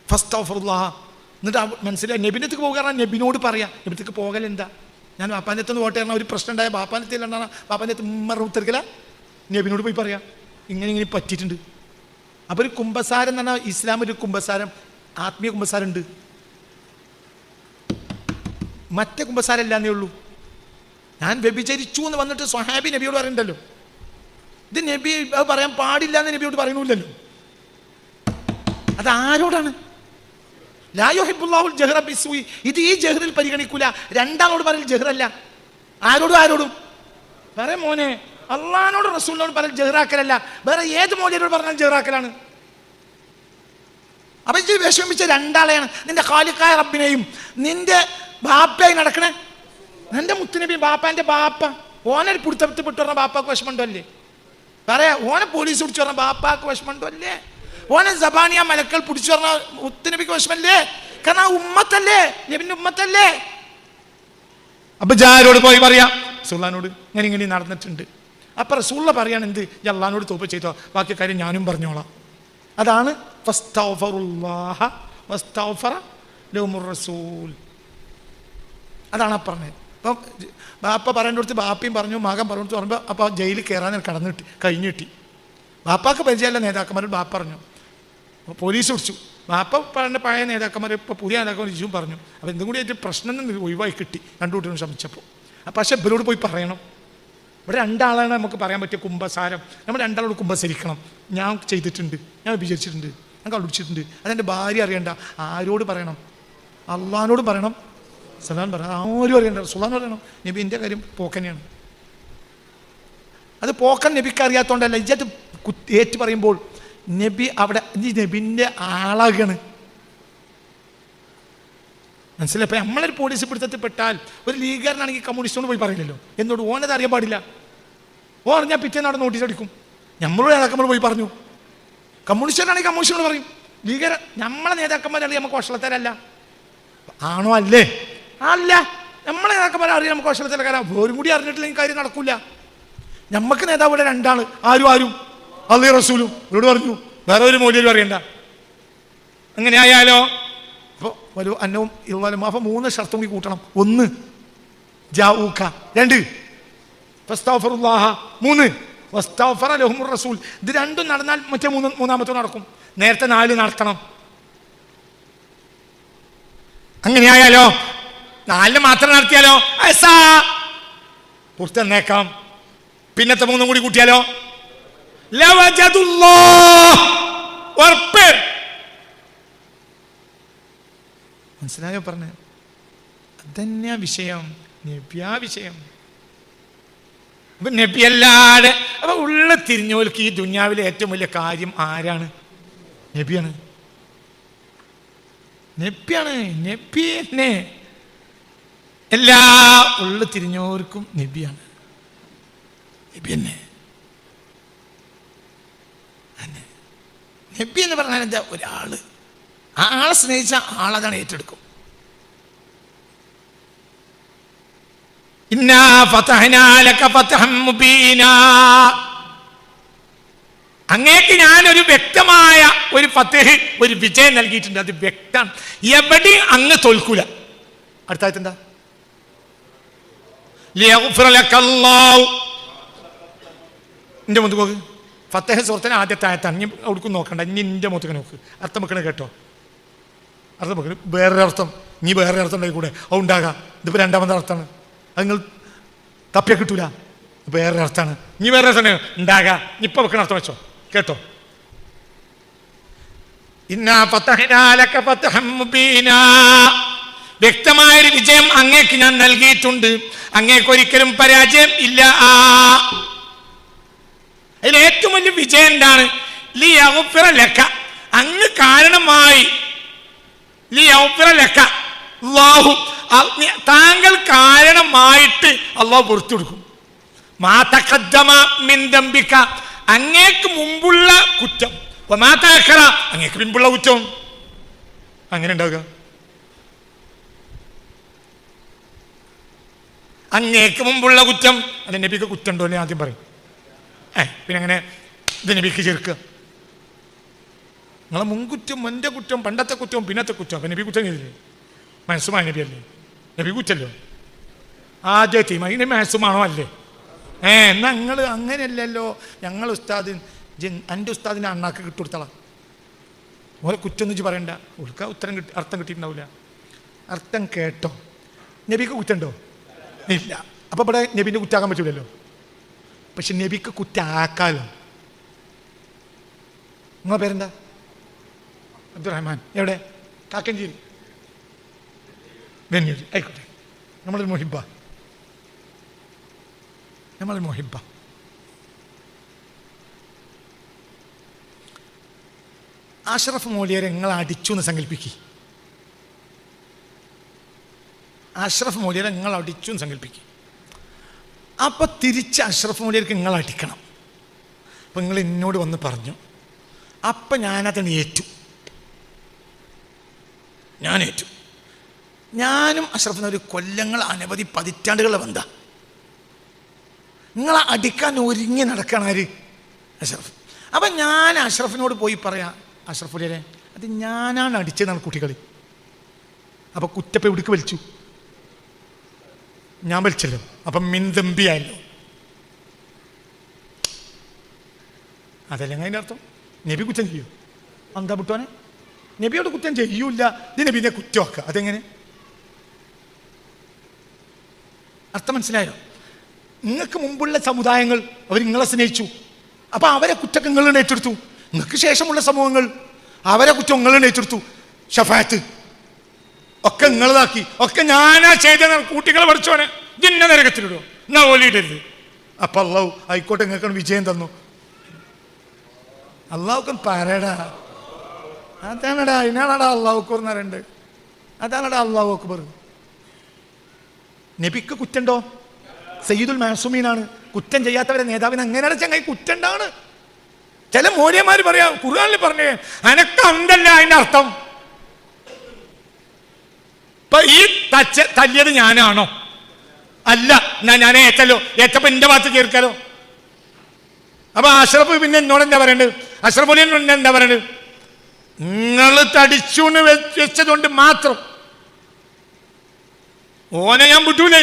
ഫസ്തഗ്ഫിറുല്ലാഹ്. എന്നിട്ട് മനസ്സിലായി നബിൻ്റെ അടുത്ത് പോകുക. നബിനോട് പറയാം, നബിക്ക് പോകലെന്താ? ഞാൻ ബാപ്പാൻ്റെ അടുത്ത് പോട്ടെ പറഞ്ഞാൽ ഒരു പ്രശ്നം ഉണ്ടായ ബാപ്പാൻ്റെ അടുത്തില്ലാണ്, ബാപ്പാൻ്റെ അടുത്ത് ഉമ്മറുത്തിരിക്കല. നബിനോട് പോയി പറയാം, ഇങ്ങനെ പറ്റിയിട്ടുണ്ട്. അപ്പോൾ ഒരു കുമ്പസാരം എന്ന് പറഞ്ഞാൽ ഇസ്ലാമിൽ ഒരു കുമ്പസാരം, ആത്മീയ കുമ്പസാരം ഉണ്ട്, മറ്റേ കുമ്പസാരം ഇല്ലാന്നേ ഉള്ളൂ. ഞാൻ വ്യഭിചരിച്ചു എന്ന് വന്നിട്ട് സ്വഹാബി നബിയോട് പറയണ്ടല്ലോ. ഇത് നബി പറയാൻ പാടില്ല എന്ന് നബിയോട് പറയുന്നില്ലല്ലോ. അത് ആരോടാണ്? ലാ യുഹിബ്ബുല്ലാഹുൽ ജഹ്റ ബിസ്സൂഇ. ഇത് ഈ ജഹ്റിൽ പരിഗണിക്കൂല. രണ്ടാളോട് പറയൽ ജഹ്റല്ല. ആരോടും പറയാം മോനെ, അള്ളാഹിനോട് റസൂലിനോട് പറയൽ ജഹ്റാക്കലല്ല. വേറെ ഏത് മോലിനോട് പറഞ്ഞാൽ ജഹ്റാക്കലാണ്. അപ്പൊ ഇത് വിഷമിച്ച 2 ആളെയാണ്. നിന്റെ ഖാലിഖായ റബ്ബിനെയും നിന്റെ ബാപ്പയായി നടക്കണേ. നിന്റെ മുത്തുനബി ബാപ്പാന്റെ ബാപ്പ, ഓനെ പിടുത്തപ്പെട്ട് പറഞ്ഞ ബാപ്പാക്ക് വിഷമമുണ്ടോ അല്ലേ? പറയാ ഓനെ പോലീസ് പിടിച്ചു പറഞ്ഞ ബാപ്പാക്ക് വിഷമമുണ്ടോ അല്ലേ? ഓനെ സബാനിയ മലക്കൾ പിടിച്ചു പറഞ്ഞ മുത്തുനബിക്ക് വിഷമല്ലേ? കാരണം ഉമ്മത്തല്ലേ, നബിന്റെ ഉമ്മത്തല്ലേ. അപ്പൊ ജാരോട് പോയി പറയാം, സുൽത്താനോട് ഇങ്ങനെ നടന്നിട്ടുണ്ട്, അപ്പം റസൂലുള്ള പറയാണ് എന്ത്, ഈ അള്ളാഹിനോട് തൗബ ചെയ്തോ, ബാക്കി കാര്യം ഞാനും പറഞ്ഞോളാം. അതാണ് ഫസ്തഗ്ഫിറുല്ലാഹ വസ്തഗ്ഫറ ലഹുമുർ റസൂൽ. അതാണ് ആ പറഞ്ഞത്. അപ്പം ബാപ്പ പറയേണ്ടടുത്ത് ബാപ്പയും പറഞ്ഞു, മകൻ പറഞ്ഞിടത്ത് പറയുമ്പോൾ അപ്പോൾ ജയിലിൽ കയറാൻ കഴിഞ്ഞു കിട്ടി. ബാപ്പാക്ക് പരിചയമല്ല നേതാക്കന്മാരോട് ബാപ്പ പറഞ്ഞു. പോലീസ് പിടിച്ചു. ബാപ്പ പറഞ്ഞ പഴയ നേതാക്കന്മാർ ഇപ്പോൾ പുതിയ നേതാക്കന്മാർ ഇജും പറഞ്ഞു. അപ്പോൾ എന്തും കൂടി ആയിട്ട് പ്രശ്നം ഒഴിവായി കിട്ടി രണ്ടു കൂട്ടരും ശ്രമിച്ചപ്പോൾ. പക്ഷേ ഇവരോട് പോയി പറയണം. ഇവിടെ രണ്ടാളാണ് നമുക്ക് പറയാൻ പറ്റിയ കുംഭസാരം. നമ്മൾ രണ്ടാളോട് കുംഭസരിക്കണം. ഞാൻ ചെയ്തിട്ടുണ്ട്, ഞാൻ വിചാരിച്ചിട്ടുണ്ട്, ഞാൻ കണ്ടുപിടിച്ചിട്ടുണ്ട്. അതെൻ്റെ ഭാര്യ അറിയണ്ട. ആരോട് പറയണം? അള്ളാഹിനോട് പറയണം, സലാൻ പറയണം. ആരും അറിയണ്ട, സുലാൻ പറയണം. നബി എൻ്റെ കാര്യം പോക്കനെയാണ്. അത് പോക്കൻ നബിക്ക് അറിയാത്തതുകൊണ്ടല്ല. ഇജ്ജത്ത് ഏറ്റു പറയുമ്പോൾ നബി അവിടെ ഈ നബിൻ്റെ ആളാകാണ്. മനസ്സിലായി? ഇപ്പം നമ്മളൊരു പോലീസ് പിടുത്തത്തിൽ പെട്ടാൽ ഒരു ലീഗുകാരനാണെങ്കിൽ കമ്മ്യൂണിസ്റ്റോട് പോയി പറയില്ലല്ലോ. എന്നോട് ഓനത് അറിയാൻ പാടില്ല. ഓ അറിഞ്ഞാൽ പിറ്റേന്ന് അവിടെ നോട്ടീസ് അടിക്കും. നമ്മളോട് നേതാക്കന്മാർ പോയി പറഞ്ഞു. കമ്മ്യൂണിസ്റ്റുകാരാണെങ്കിൽ കമ്മ്യൂണിസ്റ്റോട് പറയും. ലീഗർ നമ്മളെ നേതാക്കന്മാരാണെങ്കിൽ നമുക്ക് വഷളത്തരല്ല. ആണോ? അല്ലേ? അല്ല. നമ്മളെ നേതാക്കന്മാരെ അറിയാം നമുക്ക് വഷളത്തരക്കാരാ. വേറും കൂടി അറിഞ്ഞിട്ടില്ലെങ്കിൽ കാര്യം നടക്കില്ല. നമുക്ക് നേതാവ് ഇവിടെ രണ്ടാണ്. ആരും അള്ളി റസൂലും ഇവരോട് പറഞ്ഞു, വേറെ ഒരു മൗലവിയും അറിയണ്ട. അങ്ങനെ ആയാലോ അപ്പോൾ ഒരു അന്നവും ഇതുപോലെ അപ്പോൾ 3 ഷർത്തും കൂടി കൂട്ടണം. 1 ജാഊക, 2 ഫസ്തഗ്ഫിറുല്ലാഹ, 3 വസ്തഗ്ഫറ ലഹുമുർ റസൂൽ. ഇത് രണ്ടും നടന്നാൽ മറ്റേ മൂന്നാമത്തെ നടക്കും. നേരത്തെ 4 നടത്തണം. അങ്ങനെയായാലോ 4 മാത്രം നടത്തിയാലോ പുറത്തന്നേക്കാം. പിന്നത്തെ 3 കൂടി കൂട്ടിയാലോ ഉറപ്പ്. മനസ്സിലായോ പറഞ്ഞത്? അതന്നെയാ വിഷയം, നബിയാ വിഷയം. അപ്പൊ നബിയല്ലാതെ അപ്പൊ ഉള്ള തിരിഞ്ഞോൽക്ക് ഈ ദുനിയാവിലെ ഏറ്റവും വലിയ കാര്യം ആരാണ്? നബിയാണ്. നബി തന്നെ എല്ലാ ഉള്ള തിരിഞ്ഞോർക്കും നബിയാണ്. നബി തന്നെ. നബി എന്ന് പറഞ്ഞാൽ എന്താ? ഒരാള് ആളെ സ്നേഹിച്ച ആളതാണ് ഏറ്റെടുക്കും. ഇന്നാ ഫതഹ്നാ ലക ഫതഹൻ മുബീനാ. അങ്ങേക്ക് ഞാനൊരു വ്യക്തമായ ഒരു ഫതഹ്, ഒരു വിജയം നൽകിയിട്ടുണ്ട്. അത് വ്യക്തമാണ്. എവിടെയും അങ്ങ് തോൽക്കൂല. അടുത്തായിട്ട് എന്താ? ലിയഗ്ഫിറ ലകല്ലാഹു. എൻ്റെ മുഖത്ത് നോക്ക്. ഫതഹ് സൂറത്തിലെ ആദ്യത്തെ ആയത്താണ്. ഇനി അവിടേക്കും നോക്കണ്ട. ഇനി എൻ്റെ മുഖത്തേക്ക് നോക്ക്. അർത്ഥം വെക്കണേ കേട്ടോ. അർത്ഥം വെക്കണം. വേറൊരു അർത്ഥം, ഇനി വേറൊരു അർത്ഥം ഉണ്ടായി കൂടെ അതുണ്ടാകാം. ഇതിപ്പോൾ 2ാമത്തെ അർത്ഥമാണ്. അത് നിങ്ങൾ തപ്പിയാൽ കിട്ടൂല. വേറൊരു അർത്ഥമാണ്. ഇനി വേറെ അർത്ഥം ഉണ്ടാകാം. ഇപ്പം വെക്കണ അർത്ഥം വെച്ചോ കേട്ടോ. ഇന്നാ ഫതഹ്നാ ലക ഫതഹൻ മുബീനാ. വ്യക്തമായൊരു വിജയം അങ്ങേക്ക് ഞാൻ നൽകിയിട്ടുണ്ട്. അങ്ങേക്ക് ഒരിക്കലും പരാജയം ഇല്ല. അതിൽ ഏറ്റവും വലിയ വിജയം എന്താണ്? ലിയഗ്ഫിറ ലക. അങ്ങ് കാരണമായി. ലിയഗ്ഫിറ ലക അല്ലാഹു. താങ്കൾ കാരണമായിട്ട് അല്ലാഹു പുറത്തു കൊടുക്കും. മാ തഖദ്ദമ മിൻ ദംബിക. അങ്ങേക്ക് മുമ്പുള്ള കുറ്റം. വമാ തഅഖറ. അങ്ങേക്ക് മുമ്പുള്ള കുറ്റം. അങ്ങനെ ഉണ്ടാവുക. അങ്ങേക്ക് മുമ്പുള്ള കുറ്റം. അത് നബിക്ക് കുറ്റമുണ്ടോ അല്ലേ ആദ്യം പറയും. പിന്നെ അങ്ങനെ ഇത് നബിക്ക് ചേർക്കുക. നിങ്ങളെ മുൻകുറ്റം, എൻ്റെ കുറ്റം, പണ്ടത്തെ കുറ്റവും പിന്നത്തെ കുറ്റം. അപ്പം നബി കുറ്റം ചെയ്തില്ലേ? മനസ്സുമായ നബിയല്ലേ? നബി കുറ്റല്ലോ ആദ്യത്തെയും. അതിന് മനസ്സുമാണോ? അല്ലേ? എന്നാൽ നിങ്ങൾ അങ്ങനെയല്ലല്ലോ. ഞങ്ങൾ ഉസ്താദ് എൻ്റെ ഉസ്താദിൻ്റെ അണ്ണാക്ക് കിട്ടുകൊടുത്തളാം. ഓരോ കുറ്റം എന്ന് വെച്ച് പറയണ്ട. ഉൾക്ക ഉത്തരം അർത്ഥം കിട്ടിയിട്ടുണ്ടാവില്ല. അർത്ഥം കേട്ടോ. നബിക്ക് കുറ്റമുണ്ടോ? ഇല്ല. അപ്പം ഇവിടെ നബീൻ്റെ കുറ്റാക്കാൻ പറ്റില്ലല്ലോ. പക്ഷെ നബിക്ക് കുറ്റാക്കാലോ. നിങ്ങളെ പേരെന്താ? അബ്ദുറഹ്മാൻ. എവിടെ? കാക്കഞ്ചേരി. വെന്നൂർ. ആയിക്കോട്ടെ. നമ്മളൊരു മൊഹിബ. അഷ്റഫ് മൗലിയരെ നിങ്ങൾ അടിച്ചു എന്ന് സങ്കല്പിക്കുക. അഷ്റഫ് മൗലിയരെ നിങ്ങൾ അടിച്ചു എന്ന് സങ്കല്പിക്കുക. അപ്പം തിരിച്ച് അഷ്റഫ് മൗലിയർക്ക് നിങ്ങൾ അടിക്കണം. അപ്പം നിങ്ങൾ എന്നോട് വന്ന് പറഞ്ഞു. അപ്പം ഞാനതിന് ഏറ്റു. ഞാനും അഷ്റഫിന് ഒരു കൊല്ലങ്ങൾ, അനവധി പതിറ്റാണ്ടുകളുടെ ബന്ധ. നിങ്ങളെ അടിക്കാൻ ഒരുങ്ങി നടക്കണം ആര്? അഷ്റഫ്. അപ്പം ഞാൻ അഷ്റഫിനോട് പോയി പറയാം, അഷ്റഫുലിയെ അത് ഞാനാണ് അടിച്ചതെന്നാണ് കുട്ടികളി. അപ്പം കുറ്റപ്പ എവിടേക്ക് വലിച്ചു? ഞാൻ വലിച്ചല്ലോ. അപ്പം മിന്തമ്പിയായല്ലോ. അതല്ലെങ്കിൽ അതിൻ്റെ അർത്ഥം നബി കുറ്റം ചെയ്യും. എന്താ വിട്ടോനെ? നബിയോട് കുറ്റം ചെയ്യൂല, ഇത് നബീനെ കുറ്റമാക്കുക. അതെങ്ങനെ അർത്ഥം മനസ്സിലായോ? നിങ്ങൾക്ക് മുമ്പുള്ള സമുദായങ്ങൾ അവർ നിങ്ങളെ സ്നേഹിച്ചു, അപ്പം അവരെ കുറ്റം നിങ്ങൾ ഏറ്റെടുത്തു. നിങ്ങൾക്ക് ശേഷമുള്ള സമൂഹങ്ങൾ അവരെ കുറ്റം നിങ്ങൾ ഏറ്റെടുത്തു. ഷഫായത്ത് ഒക്കെ നിങ്ങളതാക്കി. ഒക്കെ ഞാനാ ചെയ്ത കുട്ടികളെ പഠിച്ചോനെ ജിന്ന നരകത്തിലിടും, എന്നാ ഓലിയിടരുത്. അപ്പം അള്ളാഹു ആയിക്കോട്ടെ നിങ്ങൾക്ക് വിജയം തന്നു. അള്ളാഹുക്കൻ പറയടാ, അതാണടാ, അതിനാണടാ അള്ളാഹു അക്ബർ എന്ന് പറയണ്ട്. അതാണടാ അള്ളാഹു അക്ബർ. നബിക്ക് കുറ്റണ്ടോ? സയ്യിദുൽ മാസൂമീനാണ്, കുറ്റം ചെയ്യാത്തവരെ നേതാവിന് എങ്ങനെയാണ് ചങ്ങായി കുറ്റണ്ടാണ്? ചില മൗലവിമാർ പറയാം, ഖുർആനിൽ പറഞ്ഞേ അനക്ക് അന്തല്ല അതിന്റെ അർത്ഥം. ഇപ്പൊ ഈ തല്ലിയത് ഞാനാണോ? അല്ല, ഞാൻ ഏറ്റല്ലോ, ഏറ്റപ്പോ എന്റെ ഭാഗത്ത് ചേർക്കാലോ. അപ്പൊ അഷ്റഫ് പിന്നെ എന്നോട് എന്താ പറയണ്ടത്? അഷ്റഫ് അലി എന്താ പറയണ്ടത്? നിങ്ങൾ തടിച്ചൂന്ന് വെച്ചതുകൊണ്ട് മാത്രം ഓനെ ഞാൻ വിട്ടൂലേ.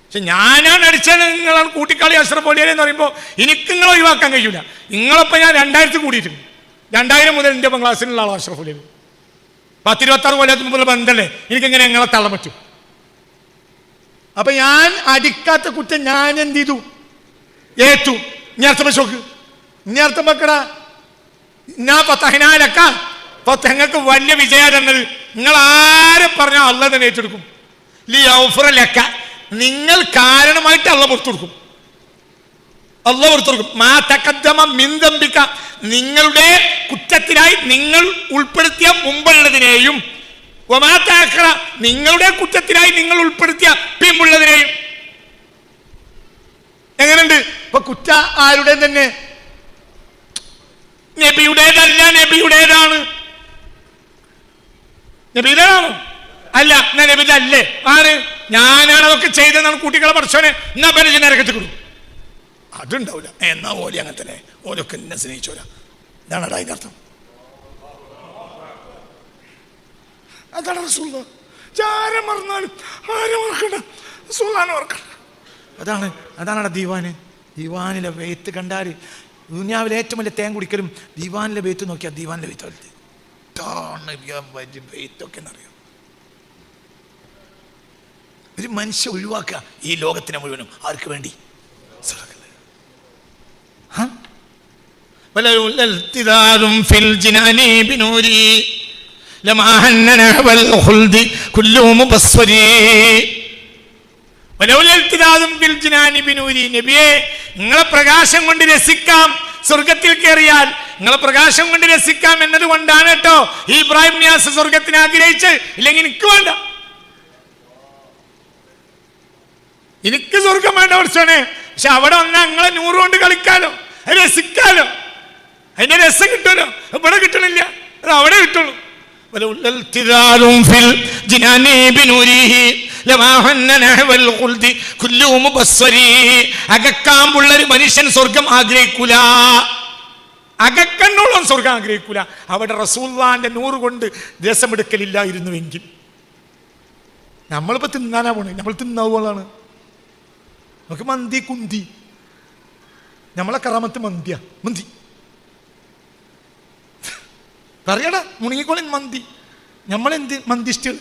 പക്ഷെ ഞാനാണ് അടിച്ചത്, നിങ്ങളാണ് കൂട്ടിക്കളി അഷ്റഫ് അലി എന്ന് പറയുമ്പോൾ എനിക്ക് നിങ്ങളെ ഒഴിവാക്കാൻ കഴിയൂല. നിങ്ങളിപ്പോൾ ഞാൻ 2000 കൂടിയിട്ടുണ്ട്. 2000 മുതൽ എൻ്റെ ഒപ്പം ക്ലാസ്സിലുള്ള ആളാണ് അഷ്റഫ് അലി. 10-26 കൊല്ലത്തിന് മുമ്പുള്ള ബന്ധല്ലേ, എനിക്കെങ്ങനെ നിങ്ങളെ തള്ളാൻ പറ്റും? അപ്പൊ ഞാൻ അടിക്കാത്ത കുറ്റം ഞാൻ എന്ത് ചെയ്തു? ഏറ്റു. ഇനി അർത്ഥം വെച്ചോക്ക്, ഇനി അർത്ഥം വെക്കടാ. ഞാൻ പത്തഹിനാലക്ക ഞങ്ങൾക്ക് വലിയ വിജയം തന്നത്. നിങ്ങൾ ആരും പറഞ്ഞാൽ അള്ളാഹ് തന്നെ ഏറ്റെടുക്കും. ലക്ക നിങ്ങൾ കാരണമായിട്ട് അള്ളാഹ് പുറത്തു കൊടുക്കും. അള്ളാഹ് പുറത്തു കൊടുക്കും. മാ തഖദ്ദമ മിൻ ദംബിക നിങ്ങളുടെ കുറ്റത്തിനായി നിങ്ങൾ ഉൾപ്പെടുത്തിയ മുമ്പുള്ളതിനെയും വമാ തഅഖറ നിങ്ങളുടെ കുറ്റത്തിനായി നിങ്ങൾ ഉൾപ്പെടുത്തിയ പിമ്പുള്ളതിനെയും. എങ്ങനെയുണ്ട്? ഇപ്പൊ കുറ്റ ആരുടെ തന്നെ? നബിയുടേതല്ല, നബിയുടേതാണ്. നബിയുടേതാണോ? അല്ല, എന്നാ നബിയുടെ അല്ലേ? ആണ്. ഞാനാണ് അതൊക്കെ ചെയ്തെന്നാണ് കുട്ടികളെ പഠിച്ചോനെ. എന്നാ പേര് നരകത്തിൽ കൊടുക്കും. അതുണ്ടാവില്ല. എന്നാ ഓലി അങ്ങനെ തന്നെ, ഓലൊക്കെ എന്നെ സ്നേഹിച്ചോല. ഇതാണടാ അതിൻ്റെ അർത്ഥം. അതാണ് റസൂലുള്ളാഹ്. ആരെ മറന്നാലും ആരെ മറക്കണ്ട, റസൂലുള്ളാഹിനെ മറക്കണ്ട. അതാണ് ദീവാന്. ദീവാനിലെ വെയ്ത്ത് കണ്ടാൽ ദുനിയാവിലെ ഏറ്റവും വലിയ തേൻ കുടിക്കലും ദീവാനിലെ വെയ്ത്ത് നോക്കിയാൽ ദീവാനിലെ വെയ്ത്ത് വെയ്ത്തൊക്കെ എന്നറിയാം. ഒരു മനുഷ്യ ഒഴിവാക്കുക ഈ ലോകത്തിനെ മുഴുവനും. ആർക്ക് വേണ്ടി? നിങ്ങളെ പ്രകാശം കൊണ്ട് രസിക്കാം, സ്വർഗത്തിൽ കയറിയാൽ നിങ്ങളെ പ്രകാശം കൊണ്ട് രസിക്കാം എന്നതുകൊണ്ടാണ് കേട്ടോ ഈ ഇബ്രാഹിം നിയാസ് സ്വർഗത്തിന് ആഗ്രഹിച്ച്. ഇല്ലെങ്കിൽ എനിക്ക് വേണ്ട, എനിക്ക് സ്വർഗം വേണ്ട പഠിച്ചോനെ. പക്ഷെ അവിടെ വന്നാൽ നിങ്ങളെ 100 കൊണ്ട് കളിക്കാലോ, രസിക്കാലോ, അതിന്റെ രസം കിട്ടുമല്ലോ. ഇവിടെ കിട്ടണില്ല, അത് അവിടെ കിട്ടുള്ളൂ. അകക്കാമ്പുള്ളൊരു മനുഷ്യൻ സ്വർഗം ആഗ്രഹിക്കൂല, അകക്കണ്ണോളം സ്വർഗം ആഗ്രഹിക്കൂല. അവിടെ റസൂലുള്ളാഹിന്റെ 100 കൊണ്ട് രസമെടുക്കലില്ലായിരുന്നുവെങ്കിൽ നമ്മളിപ്പോ തിന്നാനാ പോണേ, നമ്മൾ തിന്നാവുകളാണ്. നമുക്ക് മന്തി കുന്തി, നമ്മളെ കറാമത്ത് മന്തിയാ. മന്തി പറയടാ, മുണങ്ങിക്കോളി മന്തി. നമ്മളെന്ത് മന്തിഷ്ടുകൾ?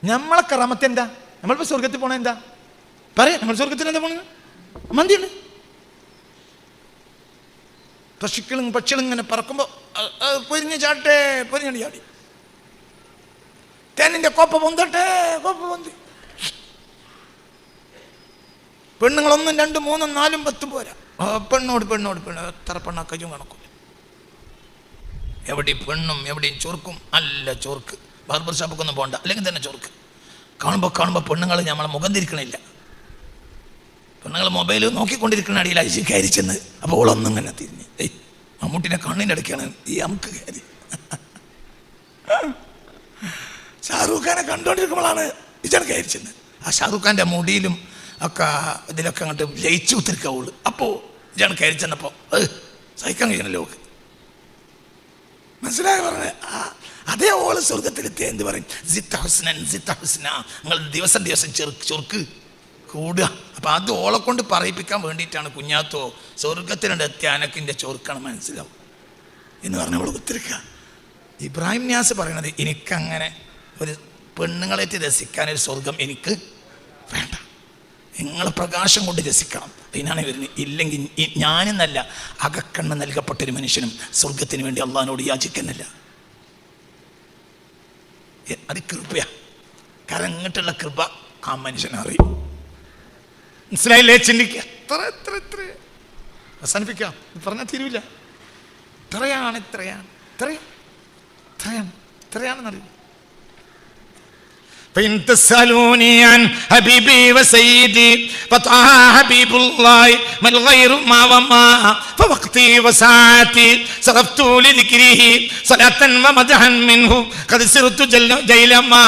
നമ്മളെ കറാമത്ത് എന്താ? നമ്മളിപ്പോ സ്വർഗത്തിൽ പോണ എന്താ പറയാ? നമ്മൾ സ്വർഗത്തിൽ എന്താ പോണത്? മന്തിയാണ്. പക്ഷികളും ഇങ്ങനെ പറക്കുമ്പോ പൊരിഞ്ഞ് ചാട്ടെ, പൊരിഞ്ഞടി ചാടി. തേനിന്റെ കോപ്പ പൊന്തട്ടെ, കോപ്പ പൊന്തി. പെണ്ണുങ്ങൾ 1, 2, 3, 4, 10 പോരാ. പെണ്ണോട് എത്ര പെണ്ണാ കയ്യും കണക്കൂല. എവിടെയും പെണ്ണും എവിടെയും ചൊർക്കും. അല്ല ചൊർക്ക്, ബാർബർ ഷാപ്പൊക്കൊന്നും പോകണ്ട, അല്ലെങ്കിൽ തന്നെ ചൊർക്ക്. കാണുമ്പോൾ പെണ്ണുങ്ങൾ നമ്മളെ മുഖം തിരിക്കണില്ല. പെണ്ണുങ്ങൾ മൊബൈൽ നോക്കിക്കൊണ്ടിരിക്കുന്ന അടിയിൽ അഴിച്ച് കയറി ചെന്ന് അപ്പോൾ ഓളൊന്നും ഇങ്ങനെ തിരിഞ്ഞ് മമ്മൂട്ടിനെ കണ്ണിൻ്റെ ഇടയ്ക്കാണ് ഈ അമുക്ക് കയറി. ഷാറൂഖ് ഖാനെ കണ്ടുകൊണ്ടിരിക്കുമ്പോഴാണ് ഇതാണ് കയറി ചെന്ന്. ആ ഷാറൂഖ് ഖാൻ്റെ മുടിയിലും ഒക്കെ ഇതിലൊക്കെ അങ്ങോട്ട് ലയിച്ചു ഉത്തിരിക്കാവുള്ളൂ. അപ്പോൾ ഇതാണ് കയറി ചെന്നപ്പോൾ സഹിക്കാൻ കഴിയണല്ലോ ഓക്ക്. മനസ്സിലായി പറഞ്ഞത്? അതേ ഓള് സ്വർഗത്തിലെത്തിയ എന്ത് പറയും? സിത്ത ഹുസ്നൻ സിത്ത ഹുസ്ന, നിങ്ങൾ ദിവസം ദിവസം ചൊർക്ക് കൂടുക. അപ്പം അത് ഓളെ കൊണ്ട് പറയിപ്പിക്കാൻ വേണ്ടിയിട്ടാണ് കുഞ്ഞാത്തോ സ്വർഗത്തിലുണ്ട് എത്തിയ അനക്കിൻ്റെ ചൊറുക്കണം മനസ്സിലാവും എന്ന് പറഞ്ഞ അവൾ ഉത്തരിക്കുക. ഇബ്രാഹിം നിയാസ് പറയണത് എനിക്കങ്ങനെ ഒരു പെണ്ണുങ്ങളേറ്റ് രസിക്കാനൊരു സ്വർഗം എനിക്ക് വേണ്ട, നിങ്ങൾ പ്രകാശം കൊണ്ട് രസിക്കണം. അതിനാണ് വരുന്നത്. ഇല്ലെങ്കിൽ ഞാനെന്നല്ല അകക്കണ്ണ് നൽകപ്പെട്ടൊരു മനുഷ്യനും സ്വർഗത്തിന് വേണ്ടി അള്ളാഹിനോട് യാചിക്കുന്നില്ല. അത് കൃപയാ. കാരണം ഇങ്ങോട്ടുള്ള കൃപ ആ മനുഷ്യനറിയും. മനസ്സിലായില്ലേ? ചിന്തിക്കുക. എത്ര എത്ര എത്ര അവസാനിപ്പിക്കാം, പറഞ്ഞാൽ തീരുവില്ല. ഇത്രയാണെന്നറിയും. فإن تسألوني عن حبيبي وسيدي فطه حبيب الله ما الغير ما وما فوقتي وساعتي صرفت لذكره صلاة ومدحا منه قد سرت جيلما.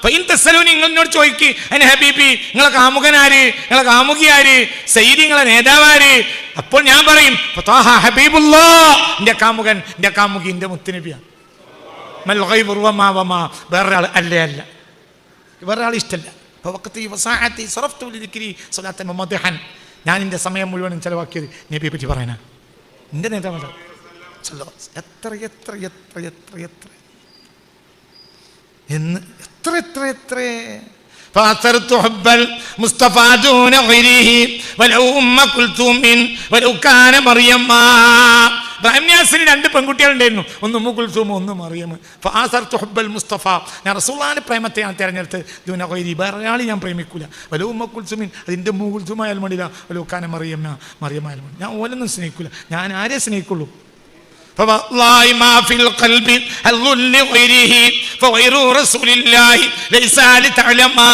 فإن تسألوني നിങ്ങളോട് ചോദിക്ക് അൻ ഹബീബി, നിങ്ങളെ കാമുകനാര്, നിങ്ങളെ കാമുകിയാര്, സയ്യിദി നിങ്ങളെ നേതാവാര്. അപ്പോൾ ഞാൻ പറയും ഫതഹ ഹബീബുല്ലാഹ്, എൻ്റെ കാമുകൻ, എൻ്റെ കാമുകി, എൻ്റെ മുത്തുനബിയാണ്. മൽ ഗൈബു വമാ വമാ, വേറൊരാൾ അല്ലേ അല്ല, വേറെ ആൾ ഇഷ്ടമല്ല. ഞാൻ എൻ്റെ സമയം മുഴുവനും ചെലവാക്കിയത് നബിയെ പറ്റി പറയാനാ. എൻ്റെ നേതാവ് എത്ര എത്ര എത്ര എത്ര എത്ര എന്ന് എത്ര എത്ര എത്ര فأثرت حب المصطفى دون غيره ولو أم كلثوم ولو كان مريم. ഇബ്രാഹിം നിയാസിന് 2 പെൺകുട്ടികളുണ്ടായിരുന്നു, ഒന്ന് ഉമ്മു കുൽസൂം, ഒന്ന് മറിയം. ഫഅസർതു ഹുബ്ബൽ മുസ്തഫ, ഞാൻ റസൂലുള്ളാഹിന്റെ പ്രേമത്തെ ഞാൻ തിരഞ്ഞെടുത്ത്. ദൂന ഗൈരി, വേറെ ഒരാളെ ഞാൻ പ്രേമിക്കൂല. വലോ ഉമ്മ കുൽസൂമിൻ, അതിൻ്റെ ഉമ്മു കുൽസൂം ആയാലും മടിയില്ല, വലോ കാന മറിയം ആയാലും മതി. ഞാൻ ഓലൊന്നും സ്നേഹിക്കൂല, ഞാൻ ആരെ സ്നേഹിക്കുള്ളൂ. فوالله ما في القلب حظ لغيره فغير رسول الله ليس لتعلما.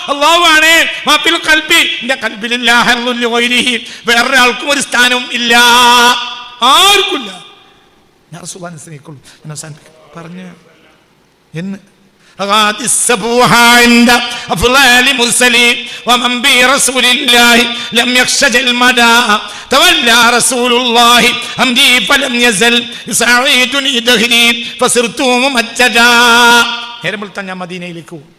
അള്ളാഹുവാണ് മാഫിൽ ഖൽബി, എൻ്റെ ഖൽബിലില്ല ഹദ്ദുൻ ലിഗൈരിഹി, വേറൊരാൾക്കും ഒരു സ്ഥാനവും ഇല്ല, ആർക്കുമില്ല. ഞാൻ റസൂലുള്ളാഹിനെ സ്നേഹിക്കുള്ളൂ. ഞാൻ അവസാനിപ്പിക്കും പറഞ്ഞു എന്ന് غاد السبوح عند أفضل المرسلين ومن برسول الله لم يخشج المدى تولى رسول الله أمري فلم يزل يساعدني دهري فصرت ممجدا. നേരം വെളുത്താൻ ഞാൻ മദീനയിലേക്ക് പോകും.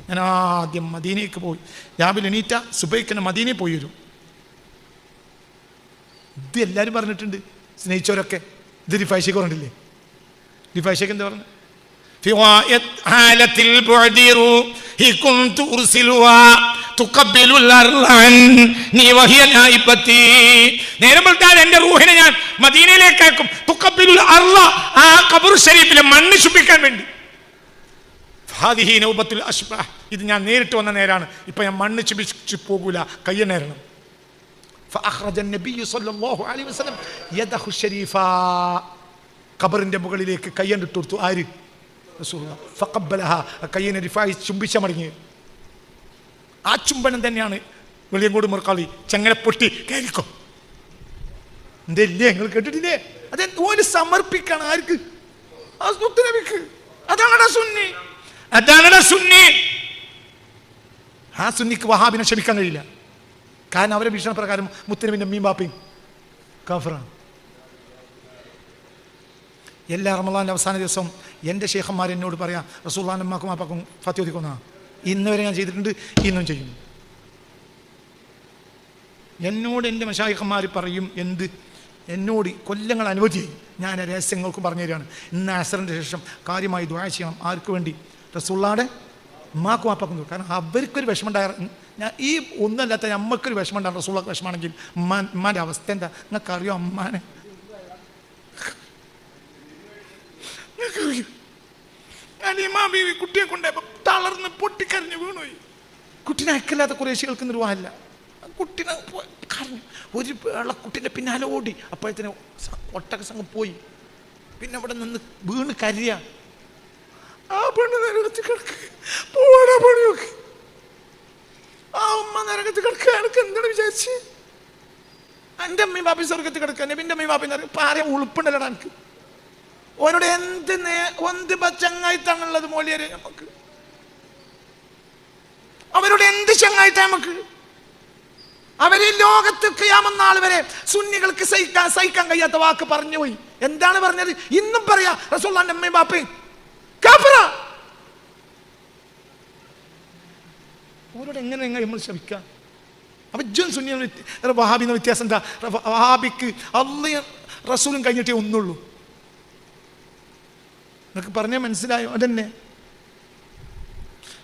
ഞാൻ ആദ്യം മദീനയ്ക്ക് പോയി. രാവിലെ എണീറ്റ സുബൈക്കിന് മദീനയിൽ പോയി വരും. ഇത് എല്ലാവരും പറഞ്ഞിട്ടുണ്ട്, സ്നേഹിച്ചവരൊക്കെ. ഇത് റിഫായിഷയ്ക്ക് പറഞ്ഞില്ലേ? റിഫായിഷയ്ക്ക് എന്താ പറഞ്ഞു? നേരം വെളുത്താൽ എന്റെ റൂഹിനെ ഞാൻ മദീനയിലേക്കാക്കും. തുഖബ്ബിലുൽ അർള, ആ ഖബർ ഷരീഫിലെ മണ്ണ് ശുഭിക്കാൻ വേണ്ടി. ഹാദിഹി നൗബത്തുൽ അശ്ബാഹ്, ഇത് ഞാൻ നേരിട്ട് വന്ന നേരാണ്. ഇപ്പൊ ഞാൻ മണ്ണ് ചുപിച്ചു പോകൂല, കയ്യ നേരണം. فأخرج النبي صلى الله عليه وسلم يده الشريفة, ഖബറിന്റെ മുകളിലേക്ക് കയ്യണ്ടിട്ട് കൊടുത്തു. ആര്? റസൂലുള്ളാഹ്. ഫഖബ്ബലഹ, കയ്യനെ റിഫായി ചുംബിച്ച മടങ്ങി. ആ ചുംബനം തന്നെയാണ് വെളിയങ്കോട് മുർക്കാളി ചങ്ങല പൊട്ടി കയറിക്കോ എന്തല്ലേ നിങ്ങൾ കേട്ടിട്ടില്ലേ? അത് ഓന് സമർപ്പിക്കണം. ആർക്ക്? ആ നബിക്ക്. അതാണ് സുന്നി, അതാണ് സുന്നി. ആ സുന്നിക്ക് വഹാബിനെ ക്ഷമിക്കാൻ കഴിയില്ല. കാരണം അവരെ വീക്ഷണ പ്രകാരം മുത്തനബിന്റെ അമ്മയും ബാപ്പയും കാഫിറാണ്. എല്ലാ റമളാന്റെ അവസാന ദിവസം എൻ്റെ ഷേഖന്മാർ എന്നോട് പറയാം, റസൂലുള്ളാഹിന്റെ അമ്മക്കും ബാപ്പക്കും ഫത്വ ഒതുക്കുന്ന. ഇന്ന് വരെ ഞാൻ ചെയ്തിട്ടുണ്ട്, ഇന്നും ചെയ്യും. എന്നോട് എൻ്റെ മശായിഖന്മാർ പറയും, എന്ത് എന്നോട് കൊല്ലങ്ങൾ അനുവദി ഞാൻ രഹസ്യങ്ങൾക്ക് പറഞ്ഞു തരികയാണ്. ഇന്ന് അസറിൻ്റെ ശേഷം കാര്യമായി ദുആ ചെയ്യണം. ആർക്ക് വേണ്ടി? റസൂലുള്ളാഹിയുടെ ഉമ്മാക്കും വാപ്പാക്കും. കാരണം അവർക്കൊരു വിഷമം ഉണ്ടായ, ഞാൻ ഈ ഒന്നല്ലാത്ത നമ്മൾക്കൊരു വിഷമം ഉണ്ടാകും. റസൂലുള്ളാഹിക്ക് വിഷമമാണെങ്കിൽ ഉമ്മാൻ്റെ അവസ്ഥ എന്താ നിങ്ങൾക്കറിയോ? അമ്മാനെ ഞാൻ ഇമാം ബീവി കുട്ടിയെ കൊണ്ടുപോയപ്പോൾ തളർന്ന് പൊട്ടിക്കരഞ്ഞ് വീണുപോയി. കുട്ടീനെ അയക്കല്ലാത്ത കുറേശികൾക്ക് നിർവാഹമില്ല. കുട്ടീനെ കരഞ്ഞു. ഒരു വേള കുട്ടീൻ്റെ പിന്നാലെ ഓടി. അപ്പോഴത്തേന് ഒട്ടക സംഘം പോയി. പിന്നെ അവിടെ നിന്ന് വീണ് കരയ. ആ പെണ്ണ് നരകത്ത് കിടക്ക് പോവാടാ പണിയൊക്കെ. ആ ഉമ്മ നരകത്ത് കിടക്കുക. എനിക്ക് എന്താണ് വിചാരിച്ച്? എൻ്റെ അമ്മയും ബാപ്പയും സ്വർഗത്ത് കിടക്കുക, എൻ്റെ അമ്മയും ബാപ്പയും ഇപ്പം ആരെയും ഉളുപ്പുണ്ടല്ലടാ എനിക്ക്. ഓനോട് എന്ത് ചങ്ങായിത്താണുള്ളത് മോലിയരെ നമുക്ക്. അവരോട് എന്ത് ചങ്ങായിട്ട നമുക്ക്? അവര് ലോകത്ത് ഖിയാമത്ത് വരെ സുന്നികൾക്ക് സഹിക്കാൻ കഴിയാത്ത വാക്ക് പറഞ്ഞു പോയി. എന്താണ് പറഞ്ഞത്? ഇന്നും പറയാ റസൂലുള്ളാഹിന്റെ അമ്മയും ബാപ്പയും കാഫിറ. അവരോട് എങ്ങനെ നമ്മൾ ശ്രമിക്കാം? അപ്പൊ സുന്നി വഹാബിന്ന് വ്യത്യാസം എന്താ? വഹാബിക്ക് അള്ളയും റസൂലും കഴിഞ്ഞിട്ടേ ഒന്നുള്ളൂ. നിങ്ങൾക്ക് പറഞ്ഞാൽ മനസ്സിലായോ? അതന്നെ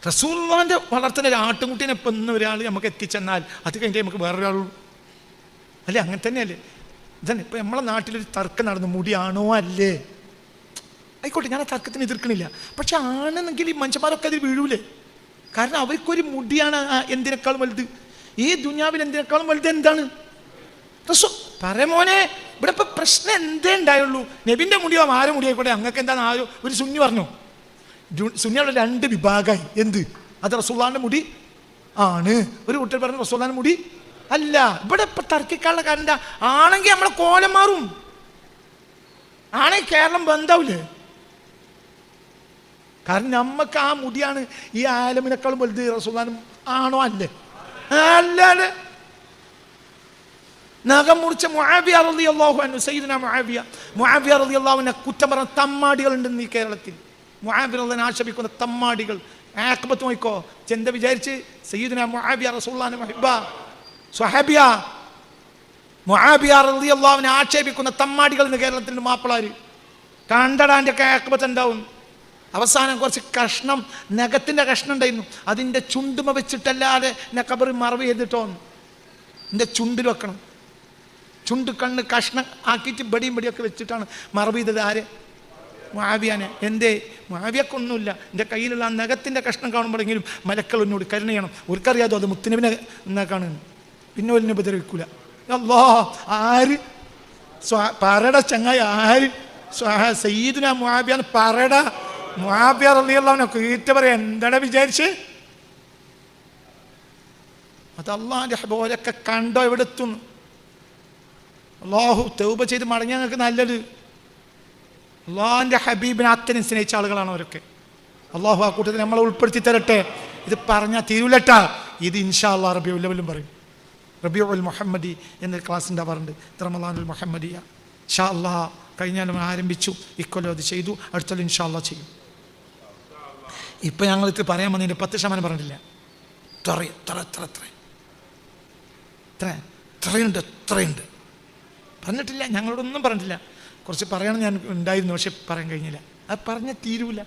റസൂലുള്ളാഹിന്റെ വളർത്തുന്ന ഒരു ആട്ടുംകുട്ടീനെ ഇപ്പം ഇന്ന് ഒരാൾ നമുക്ക് എത്തിച്ചെന്നാൽ അത് കഴിഞ്ഞിട്ട് നമുക്ക് വേറൊരാളുള്ളൂ. അല്ലേ? അങ്ങനെ തന്നെയല്ലേ? ഇതന്നെ ഇപ്പം നമ്മളെ നാട്ടിലൊരു തർക്കം നടന്നു, മുടിയാണോ അല്ലേ? ആയിക്കോട്ടെ, ഞാൻ ആ തർക്കത്തിന് എതിർക്കണില്ല. പക്ഷെ ആണെന്നെങ്കിൽ ഈ മനുഷ്യന്മാരൊക്കെ അതിൽ വീഴൂലേ? കാരണം അവർക്കൊരു മുടിയാണ് എന്തിനേക്കാളും വലുത്. ഈ ദുനിയാവിൽ എന്തിനേക്കാളും വലുത് എന്താണ്? റസൂൽ മോനെ, ഇവിടെ ഇപ്പം പ്രശ്നം എന്തേ ഉണ്ടായുള്ളൂ? നബിൻ്റെ മുടിയോ ആരോ മുടിയായിക്കോട്ടെ, അങ്ങക്ക് എന്താണ് ആരോ ഒരു സുന്നി പറഞ്ഞു. സുന്നിയുള്ള 2 വിഭാഗമായി. എന്ത്? അത് റസൂലുള്ളാഹിന്റെ മുടി ആണ്. ഒരു കൂട്ടർ പറഞ്ഞു റസൂലുള്ളാഹിന്റെ മുടി അല്ല. ഇവിടെ ഇപ്പൊ തർക്കിക്കാനുള്ള കാരണം എന്താ? ആണെങ്കിൽ നമ്മളെ കോലം മാറും. ആണെങ്കിൽ കേരളം ബന്ധാവൂലേ? കാരണം നമ്മക്ക് ആ മുടിയാണ് ഈ ആലമിനേക്കാളും വലുത്. റസൂലുള്ളാഹിന്റെ ആണോ? അല്ലേ? അല്ലാതെ നഖം മുറിച്ച മുആവിയ റളിയല്ലാഹു അൻഹു, സയ്യിദുനാ മുആവിയ റളിയല്ലാഹു അൻഹു കുറ്റം പറഞ്ഞ തമ്മാടികളുണ്ടെന്ന് ഈ കേരളത്തിൽ. മുആവിയ റളിയല്ലാഹു ആക്ഷേപിക്കുന്ന തമ്മാടികൾ. ആഖിബത്ത് നോക്കിക്കോ. എന്താ വിചാരിച്ച്? സയ്യിദുനാ മുആവിയ റസൂലുള്ളാഹിന്റെ മുഹിബ്ബ സ്വഹാബിയ. മുആവിയ റളിയല്ലാഹു അൻഹു ആക്ഷേപിക്കുന്ന തമ്മാടികൾ എന്ന് കേരളത്തിൽ മാപ്പിളാര് കണ്ടടാൻ്റെ ഒക്കെ ആഖിബത്ത് ഉണ്ടാവും. അവസാനം കുറച്ച് കഷ്ണം, നഖത്തിൻ്റെ കഷ്ണം ഉണ്ടായിരുന്നു, അതിൻ്റെ ചുണ്ടുമ വെച്ചിട്ടല്ലാതെ എന്നെ ഖബറിൽ മറവ് ചെയ്തിട്ടോന്ന് എൻ്റെ ചുണ്ടിൽ വെക്കണം. ചുണ്ട് കണ്ണ് കഷ്ണം ആക്കിയിട്ട് ബടിയും ബടിയൊക്കെ വെച്ചിട്ടാണ് മറവ് ചെയ്തത്. ആര്? മുആവിയനെ. എന്തേ? മുആവിയക്കൊന്നുമില്ല. എൻ്റെ കയ്യിലുള്ള ആ നഖത്തിൻ്റെ കഷ്ണം കാണുമ്പോഴെങ്കിലും മലക്കൾ എന്നോട് കരുണ ചെയ്യണം. ഒരിക്കറിയാതോ അത് മുത്തുനബിനെ എന്നാക്കാണ്. പിന്നെ ഒലിനെ ഉപദ്രവിക്കൂല. അല്ലാ, ആര് പറട ചങ്ങായി? ആര്? സയ്യിദുനാ മുആവിയ പറട. മുആവിയ റളിയല്ലാഹു അൻഹു ഈറ്റ പറയാ. എന്താണ് വിചാരിച്ച്? അത് അള്ളാഹിന്റെ ഹബീബൊക്കെ കണ്ടോ? എവിടെ എത്തുന്നു? അള്ളാഹു തൗബ ചെയ്ത് മടങ്ങിയാൽ ഞങ്ങൾക്ക് നല്ലത്. അള്ളാഹിന്റെ ഹബീബിനെ അത്രയും സ്നേഹിച്ച ആളുകളാണ് അവരൊക്കെ. അള്ളാഹു ആ കൂട്ടത്തിൽ നമ്മളെ ഉൾപ്പെടുത്തി തരട്ടെ. ഇത് പറഞ്ഞാൽ തീരുലട്ടാ. ഇത് ഇൻഷാ അല്ലാഹ് റബീഉൽ അവ്വലും പറയും. റബീഉൽ മുഹമ്മദി എന്നൊരു ക്ലാസ് ഉണ്ടാവാറുണ്ട്. റമളാനുൽ മുഹമ്മദിയ. ഇൻഷാ അല്ലാഹ് കഴിഞ്ഞാലും ആരംഭിച്ചു, ഇക്കൊല്ലം അത് ചെയ്തു, അടുത്തൊല്ലം ഇൻഷാ അല്ലാഹ് ചെയ്യും. ഇപ്പം ഞങ്ങൾ ഇത് പറയാൻ വന്നതിൻ്റെ 10% പറഞ്ഞിട്ടില്ല. എത്രയുണ്ട് പറഞ്ഞിട്ടില്ല. ഞങ്ങളോടൊന്നും പറഞ്ഞിട്ടില്ല. കുറച്ച് പറയണം ഞാൻ ഉണ്ടായിരുന്നു, പക്ഷെ പറയാൻ കഴിഞ്ഞില്ല. അത് പറഞ്ഞ തീരൂല.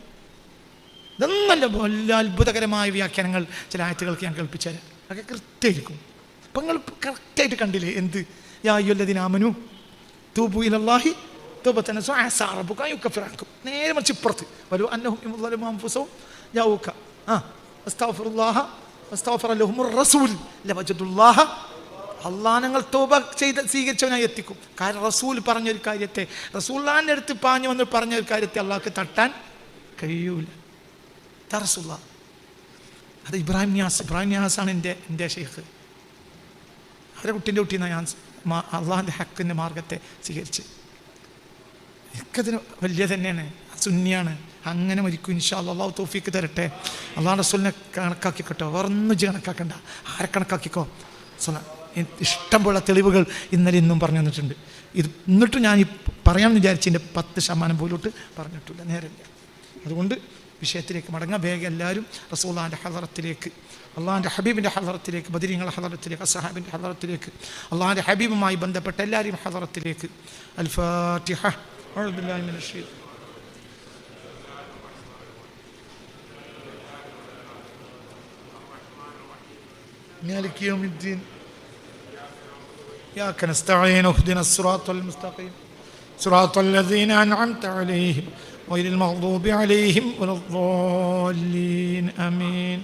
ഇതൊന്നല്ല, വലിയ അത്ഭുതകരമായ വ്യാഖ്യാനങ്ങൾ ചില ആയത്തുകൾക്ക് ഞാൻ കേൾപ്പിച്ചു തരാം. അതൊക്കെ കൃത്യമായിരിക്കും. അപ്പം നിങ്ങൾ കറക്റ്റായിട്ട് കണ്ടില്ലേ? എന്ത്? യാ അയ്യുല്ലദീന ആമനൂ തൂബൂ ഇലല്ലാഹി തൗബതൻ നസൂഹ അസാ റബ്ബുക അൻ യുകഫിറ അൻകും. നേരെ മറിച്ച് ഇപ്പുറത്ത് വലു അന്നഹും യളമു അൻഫുസഹും ജാഊക അസ്തഗ്ഫിറുല്ലാഹ വസ്തഗ്ഫറ ലഹുമുർ റസൂൽ ലവജദുല്ലാഹ. അള്ളാഹ് ഞങ്ങൾ തൗബ ചെയ്ത് സ്വീകരിച്ചവനായി എത്തിക്കും. കാരണം റസൂൽ പറഞ്ഞൊരു കാര്യത്തെ, റസൂലുള്ളാഹിന്റെ അടുത്ത് പാഞ്ഞു വന്ന് പറഞ്ഞൊരു കാര്യത്തെ അള്ളാഹ്ക്ക് തട്ടാൻ കഴിയൂല. റസൂലുള്ളാ. അത് ഇബ്രാഹിം നിയാസാണ് എൻ്റെ ഷെയ്ഖ്. അവരെ കുട്ടീൻ്റെ കുട്ടീന്നാണ് ഞാൻ അള്ളാഹിൻ്റെ ഹക്കിൻ്റെ മാർഗത്തെ സ്വീകരിച്ച്. എനിക്കതിന് വലിയ തന്നെയാണ്, സുന്നിയാണ്. അങ്ങനെ മരിക്കും ഇൻഷാ അല്ലാഹ്. അള്ളാഹു തൗഫീക്ക് തരട്ടെ. അള്ളാഹു റസൂലിനെ കണക്കാക്കിക്കോട്ടോ, വേറൊന്നും കണക്കാക്കണ്ട. ആരെ കണക്കാക്കിക്കോ. ഇഷ്ടം പോലെ തെളിവുകൾ ഇന്നലെ ഇന്നും പറഞ്ഞു തന്നിട്ടുണ്ട്. ഇത് എന്നിട്ടും ഞാൻ ഈ പറയാമെന്ന് വിചാരിച്ചതിൻ്റെ 10% പോലോട്ട് പറഞ്ഞിട്ടില്ല, നേരമില്ല. അതുകൊണ്ട് വിഷയത്തിലേക്ക് മടങ്ങാം. വേഗം എല്ലാവരും റസൂലുള്ളാഹിന്റെ ഹളറത്തിലേക്ക്, അള്ളാഹിൻ്റെ ഹബീബിൻ്റെ ഹളറത്തിലേക്ക്, ബദരീങ്ങളുടെ ഹളറത്തിലേക്ക്, അസ്ഹാബിൻ്റെ ഹളറത്തിലേക്ക്, അള്ളാഹിൻ്റെ ഹബീബുമായി ബന്ധപ്പെട്ട എല്ലാവരെയും ഹളറത്തിലേക്ക്. അൽ ഫാത്തിഹ. അഊദു ബില്ലാഹി മിനശ് ശൈത്വാനിർ റജീം. മാലികി യൗമിദ്ദീൻ. ഇയ്യാക നസ്തഈൻ. ഇഹ്ദിന الصراطൽ മുസ്തഖീം സിറാത്തൽ ലദീന അൻഅംത അലൈഹിം ഗൈറിൽ മഗ്ദൂബി അലൈഹിം വലദ്ദാല്ലീൻ. ആമീൻ.